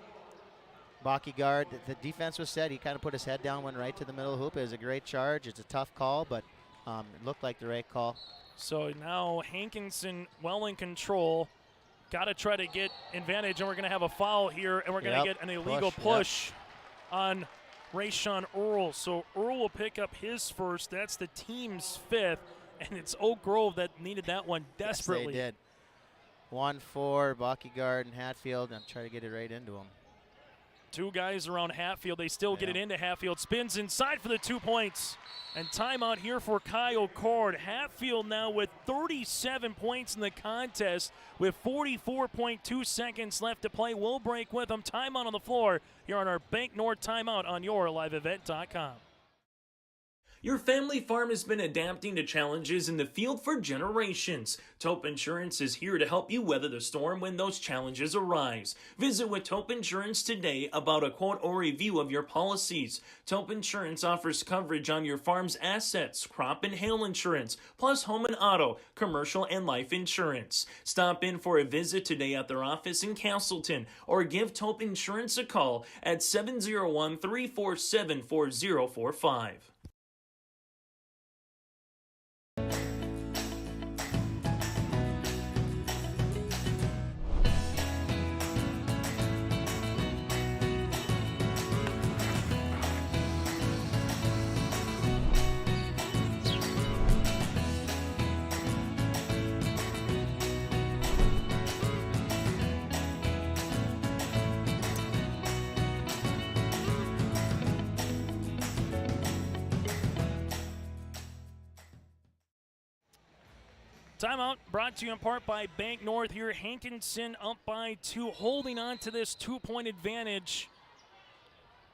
Baki guard, the defense was set. He kind of put his head down, went right to the middle of the hoop. It was a great charge. It's a tough call, but it looked like the right call. So now Hankinson well in control. Got to try to get advantage, and we're going to have a foul here, and we're going to get an illegal push on Rayshawn Earl. So Earl will pick up his first. That's the team's 5th, and it's Oak Grove that needed that one desperately. Yes, they did. 1-4, Buckygard and Hatfield. I'm trying to get it right into him. 2 guys around Hatfield. They still get it into Hatfield. Spins inside for the 2 points. And timeout here for Kyle Cord. Hatfield now with 37 points in the contest with 44.2 seconds left to play. We'll break with them. Timeout on the floor here on our Bank North Timeout on YourLiveEvent.com. Your family farm has been adapting to challenges in the field for generations. Taupe Insurance is here to help you weather the storm when those challenges arise. Visit with Taupe Insurance today about a quote or review of your policies. Taupe Insurance offers coverage on your farm's assets, crop and hail insurance, plus home and auto, commercial and life insurance. Stop in for a visit today at their office in Castleton or give Taupe Insurance a call at 701-347-4045. Timeout brought to you in part by Bank North here. Hankinson up by 2, holding on to this 2-point advantage.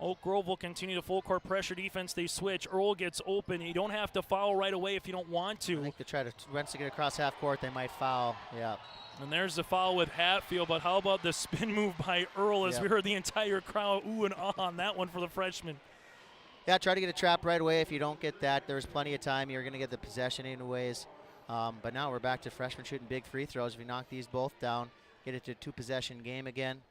Oak Grove will continue to full court pressure defense. They switch. Earl gets open. You don't have to foul right away if you don't want to. I think they try to, once they get across half court, they might foul. Yeah. And there's the foul with Hatfield, but how about the spin move by Earl as we heard the entire crowd ooh and ah on that one for the freshman. Yeah, try to get a trap right away. If you don't get that, there's plenty of time. You're going to get the possession anyways. But now we're back to freshmen shooting big free throws. If we knock these both down, get it to a 2-possession game again.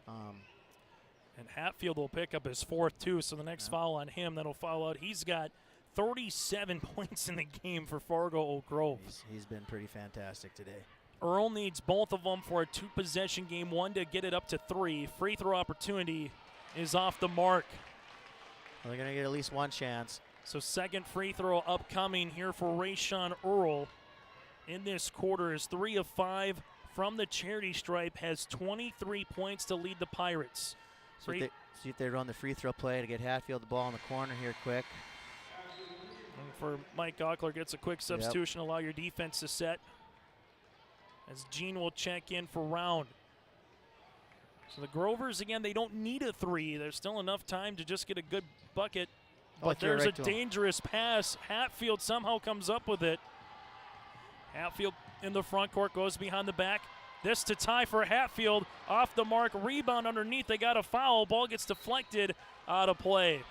And Hatfield will pick up his 4th, too, so the next foul on him, that'll foul out. He's got 37 points in the game for Fargo Oak Grove. He's been pretty fantastic today. Earl needs both of them for a 2-possession game, 1 to get it up to 3. Free throw opportunity is off the mark. Well, they're going to get at least one chance. So second free throw upcoming here for Rayshawn Earl. In this quarter is 3 of 5 from the charity stripe, has 23 points to lead the Pirates. See if they run the free throw play to get Hatfield the ball in the corner here quick. And for Mike Gockler, gets a quick substitution, allow your defense to set. As Gene will check in for Round. So the Grovers, again, they don't need a 3. There's still enough time to just get a good bucket. But there's a dangerous pass. Hatfield somehow comes up with it. Hatfield in the front court, goes behind the back. This to tie for Hatfield. Off the mark, rebound underneath. They got a foul. Ball gets deflected out of play.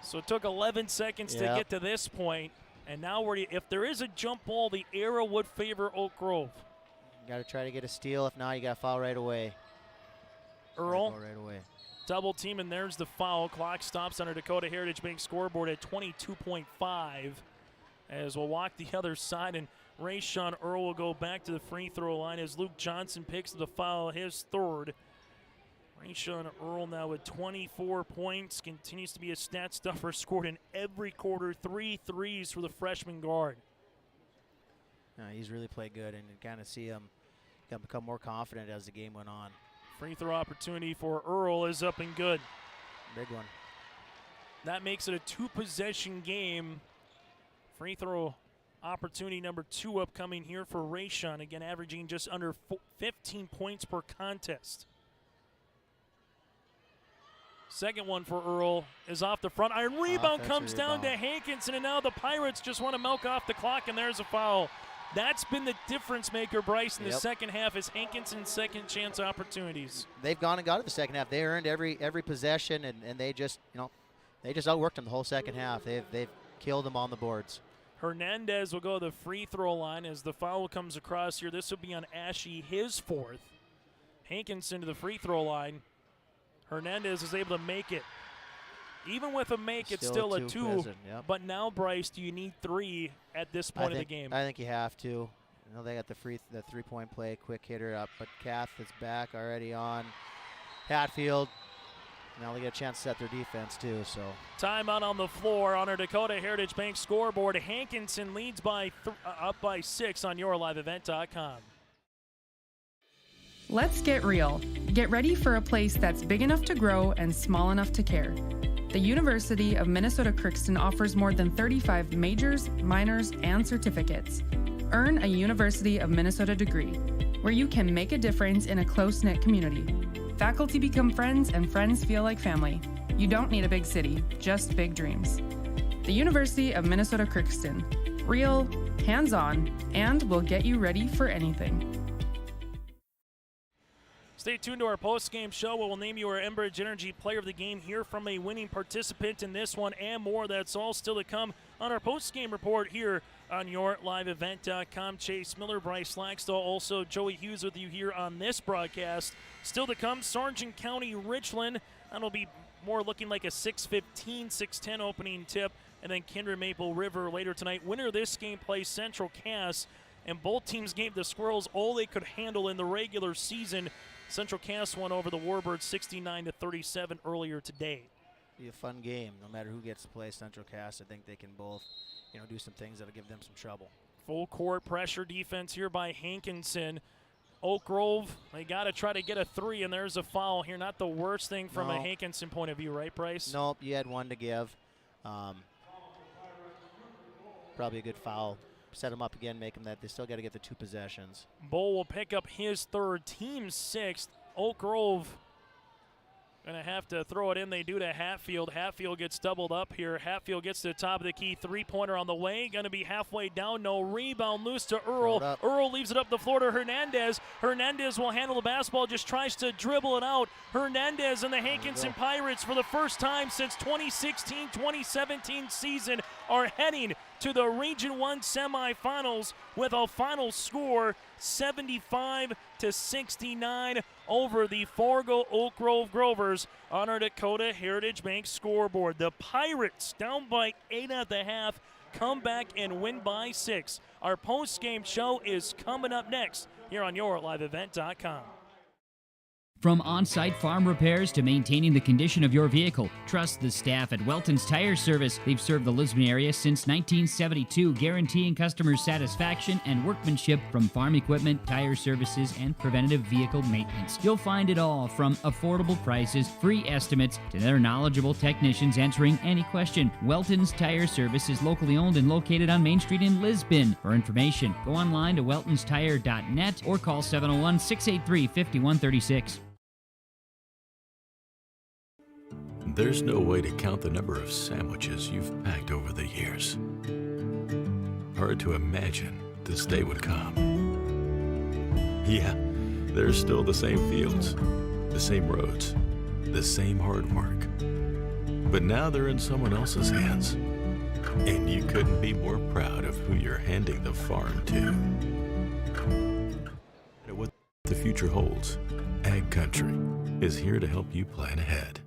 So it took 11 seconds to get to this point. And now if there is a jump ball, the arrow would favor Oak Grove. You got to try to get a steal. If not, you got to foul right away. Earl. Right away. Double team, and there's the foul. Clock stops on our Dakota Heritage Bank scoreboard at 22.5. As we'll walk the other side, and Rayshawn Earl will go back to the free throw line as Luke Johnson picks the foul, his 3rd. Rayshawn Earl now with 24 points, continues to be a stat stuffer, scored in every quarter, 3 threes for the freshman guard. He's really played good, and you kind of see him become more confident as the game went on. Free throw opportunity for Earl is up and good. Big one. That makes it a 2-possession game. Free throw opportunity number 2 upcoming here for Rayshawn. Again, averaging just under 15 points per contest. Second one for Earl is off the front iron. Rebound comes down to Hankinson, and now the Pirates just want to milk off the clock, and there's a foul. That's been the difference maker, Bryce, in the second half is Hankinson's second chance opportunities. They've gone and got it the second half. They earned every possession, and they just, they just outworked them the whole second half. They've killed them on the boards. Hernandez will go to the free throw line as the foul comes across here. This will be on Ashe, his 4th. Hankinson to the free throw line. Hernandez is able to make it. Even with a make, it's still a 2. present, yep. But now, Bryce, do you need 3 at this point of the game? I think you have to. You know, they got the 3-point play, quick hitter up, but Kath is back already on Hatfield. Now they get a chance to set their defense too. So timeout on the floor on our Dakota Heritage Bank scoreboard. Hankinson leads by up by 6 on yourliveevent.com. Let's get real. Get ready for a place that's big enough to grow and small enough to care. The University of Minnesota Crookston offers more than 35 majors, minors, and certificates. Earn a University of Minnesota degree, where you can make a difference in a close-knit community. Faculty become friends and friends feel like family. You don't need a big city, just big dreams. The University of Minnesota Crookston. Real, hands-on, and will get you ready for anything. Stay tuned to our post-game show where we'll name you our Enbridge Energy Player of the Game, hear from a winning participant in this one, and more. That's all still to come on our post-game report here on yourliveevent.com. Chase Miller, Bryce Laxdal, also Joey Hughes with you here on this broadcast. Still to come, Sargent County, Richland. That'll be more looking like a 6:15, 6:10 opening tip. And then Kindred Maple River later tonight. Winner of this game plays Central Cass. And both teams gave the Squirrels all they could handle in the regular season. Central Cass won over the Warbirds 69-37 earlier today. Be a fun game, no matter who gets to play Central Cass. I think they can both, do some things that'll give them some trouble. Full court pressure defense here by Hankinson. Oak Grove, they got to try to get a 3, and there's a foul here. Not the worst thing from a Hankinson point of view, right, Bryce? Nope, you had 1 to give. Probably a good foul. Set them up again, make them that. They still got to get the 2 possessions. Bull will pick up his 3rd, team 6th. Oak Grove going to have to throw it in. They do to Hatfield. Hatfield gets doubled up here. Hatfield gets to the top of the key. 3-pointer on the way. Going to be halfway down. No rebound. Loose to Earl. Earl leaves it up the floor to Hernandez. Hernandez will handle the basketball. Just tries to dribble it out. Hernandez and the Hankinson Pirates for the first time since 2016-2017 season are heading to the Region 1 semifinals with a final score 75-69 over the Fargo Oak Grove Grovers on our Dakota Heritage Bank scoreboard. The Pirates down by 8.5, come back and win by 6. Our post-game show is coming up next here on yourliveevent.com. From on-site farm repairs to maintaining the condition of your vehicle, trust the staff at Welton's Tire Service. They've served the Lisbon area since 1972, guaranteeing customer satisfaction and workmanship from farm equipment, tire services, and preventative vehicle maintenance. You'll find it all from affordable prices, free estimates, to their knowledgeable technicians answering any question. Welton's Tire Service is locally owned and located on Main Street in Lisbon. For information, go online to weltonstire.net or call 701-683-5136. There's no way to count the number of sandwiches you've packed over the years. Hard to imagine this day would come. Yeah, there's still the same fields, the same roads, the same hard work. But now they're in someone else's hands. And you couldn't be more proud of who you're handing the farm to. What the future holds, Ag Country is here to help you plan ahead.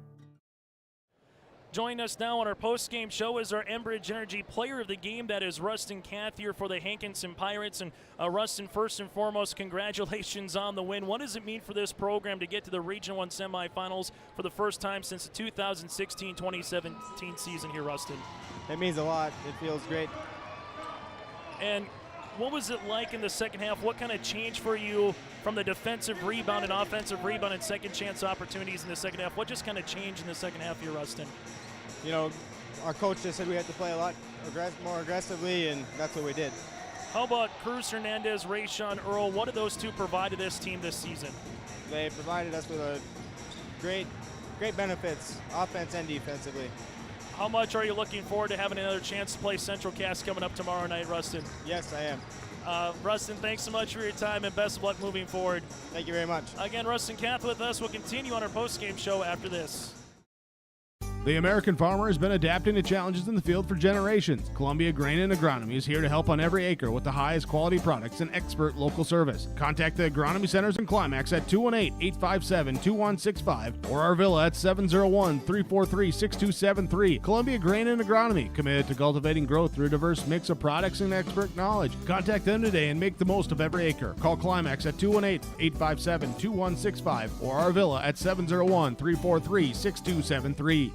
Joining us now on our post-game show is our Enbridge Energy Player of the Game. That is Rustin Kath here for the Hankinson Pirates. And Rustin, first and foremost, congratulations on the win. What does it mean for this program to get to the Region 1 semifinals for the first time since the 2016-2017 season here, Rustin? It means a lot. It feels great. And what was it like in the second half? What kind of changed for you from the defensive rebound and offensive rebound and second chance opportunities in the second half? What just kind of changed in the second half here, Rustin? Our coach just said we had to play a lot more aggressively, and that's what we did. How about Cruz Hernandez, Rayshawn Earl? What did those two provide to this team this season? They provided us with a great benefits, offense and defensively. How much are you looking forward to having another chance to play Central Cass coming up tomorrow night, Rustin? Yes, I am. Rustin, thanks so much for your time and best of luck moving forward. Thank you very much. Again, Rustin Kath with us. We'll continue on our post-game show after this. The American farmer has been adapting to challenges in the field for generations. Columbia Grain and Agronomy is here to help on every acre with the highest quality products and expert local service. Contact the Agronomy Centers in Climax at 218-857-2165 or our Villa at 701-343-6273. Columbia Grain and Agronomy, committed to cultivating growth through a diverse mix of products and expert knowledge. Contact them today and make the most of every acre. Call Climax at 218-857-2165 or our Villa at 701-343-6273.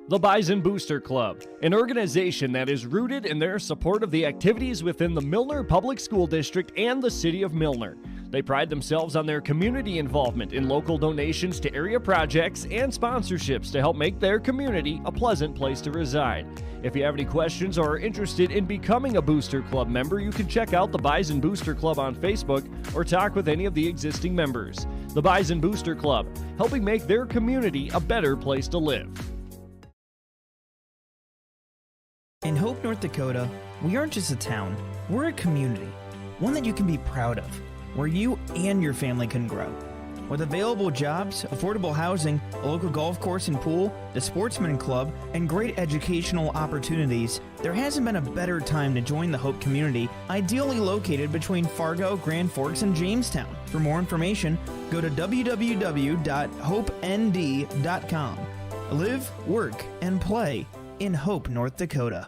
The Bison Booster Club, an organization that is rooted in their support of the activities within the Milner Public School District and the City of Milner. They pride themselves on their community involvement in local donations to area projects and sponsorships to help make their community a pleasant place to reside. If you have any questions or are interested in becoming a Booster Club member, you can check out the Bison Booster Club on Facebook or talk with any of the existing members. The Bison Booster Club, helping make their community a better place to live. In Hope, North Dakota, we aren't just a town, we're a community, one that you can be proud of, where you and your family can grow. With available jobs, affordable housing, a local golf course and pool, the Sportsman Club, and great educational opportunities, there hasn't been a better time to join the Hope community, ideally located between Fargo, Grand Forks, and Jamestown. For more information, go to www.hopend.com. Live, work, and play in Hope, North Dakota.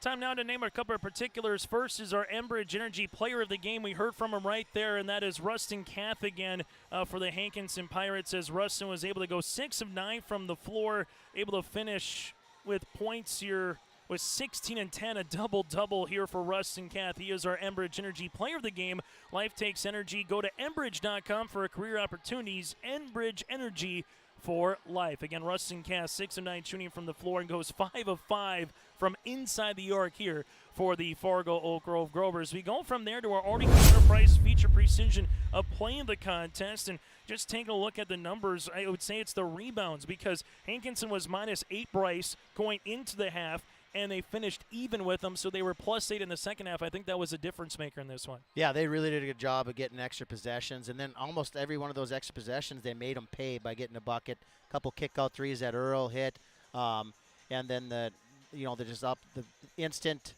Time now to name a couple of particulars. First is our Enbridge Energy Player of the Game. We heard from him right there, and that is Rustin Kath again for the Hankinson Pirates, as Rustin was able to go 6 of 9 from the floor, able to finish with points here with 16 and 10, a double-double here for Rustin Kath. He is our Enbridge Energy Player of the Game. Life takes energy. Go to Enbridge.com for career opportunities. Enbridge Energy for life. Again, Rustin Kath, 6 of 9 shooting from the floor and goes 5 of 5 from inside the arc here for the Fargo Oak Grove Grovers. We go from there to our Arctic Enterprise feature precision of playing the contest, and just taking a look at the numbers, I would say it's the rebounds, because Hankinson was -8 Bryce going into the half, and they finished even with them, so they were +8 in the second half. I think that was a difference maker in this one. Yeah, they really did a good job of getting extra possessions, and then almost every one of those extra possessions, they made them pay by getting a bucket. A couple kick-out threes that Earl hit, and then they're just up the instant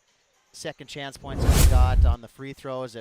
second chance points that they got on the free throws.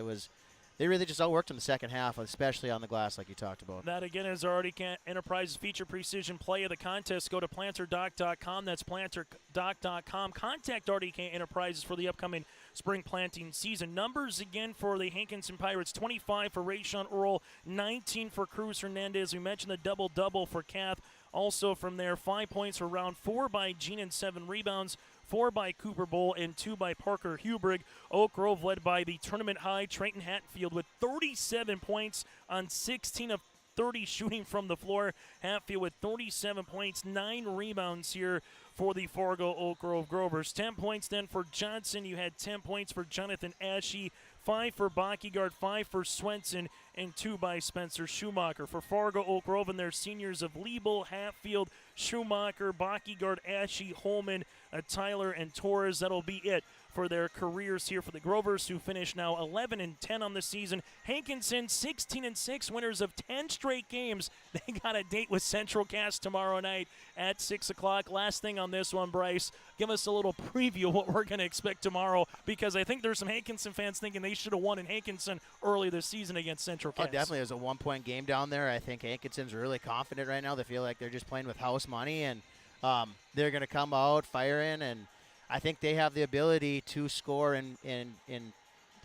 They really just outworked in the second half, especially on the glass, like you talked about. That, again, is our Arctic Enterprises feature precision play of the contest. Go to planterdoc.com. That's planterdoc.com. Contact Arctic Enterprises for the upcoming spring planting season. Numbers, again, for the Hankinson Pirates: 25 for Rayshawn Earl, 19 for Cruz Hernandez. We mentioned the double-double for Kath. Also from there, 5 points for round, 4 by Gene and 7 rebounds, 4 by Cooper Bowl, and 2 by Parker Hubrig. Oak Grove led by the tournament high Trenton Hatfield with 37 points on 16 of 30 shooting from the floor. Hatfield with 37 points, 9 rebounds here for the Fargo Oak Grove Grovers. 10 points then for Johnson. You had 10 points for Jonathan Ashe, 5 for Bockyguard, 5 for Swenson, and 2 by Spencer Schumacher. For Fargo Oak Grove and their seniors of Liebel, Hatfield, Schumacher, Bockyguard, Ashe, Holman, Tyler, and Torres. That'll be it for their careers here for the Grovers, who finish now 11 and 10 on the season. Hankinson 16 and 6, winners of 10 straight games. They got a date with Central Cass tomorrow night at 6 o'clock. Last thing on this one, Bryce, give us a little preview of what we're going to expect tomorrow, because I think there's some Hankinson fans thinking they should have won in Hankinson early this season against Central Cass. Oh, definitely. It was a one-point game down there. I think Hankinson's really confident right now. They feel like they're just playing with house money, and they're going to come out firing, and I think they have the ability to score and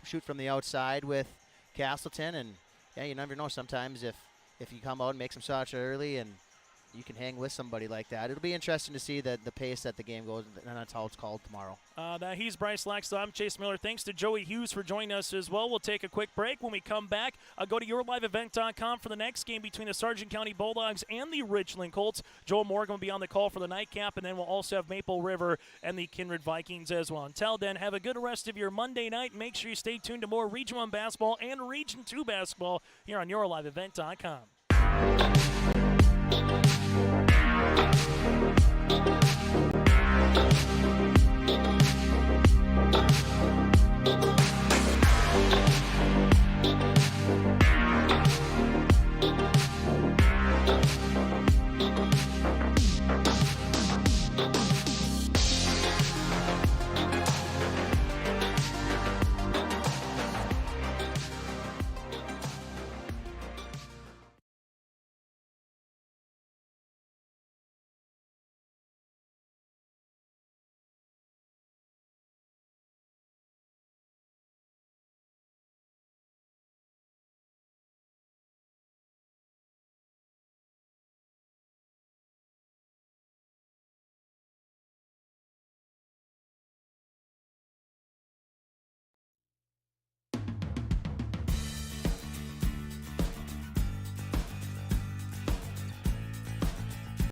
shoot from the outside with Castleton. And, yeah, you never know sometimes if you come out and make some shots early and you can hang with somebody like that. It'll be interesting to see the pace that the game goes, and that's how it's called tomorrow. He's Bryce Laxton. I'm Chase Miller. Thanks to Joey Hughes for joining us as well. We'll take a quick break. When we come back, go to yourliveevent.com for the next game between the Sargent County Bulldogs and the Richland Colts. Joel Morgan will be on the call for the nightcap, and then we'll also have Maple River and the Kindred Vikings as well. Until then, have a good rest of your Monday night. Make sure you stay tuned to more Region 1 basketball and Region 2 basketball here on yourliveevent.com.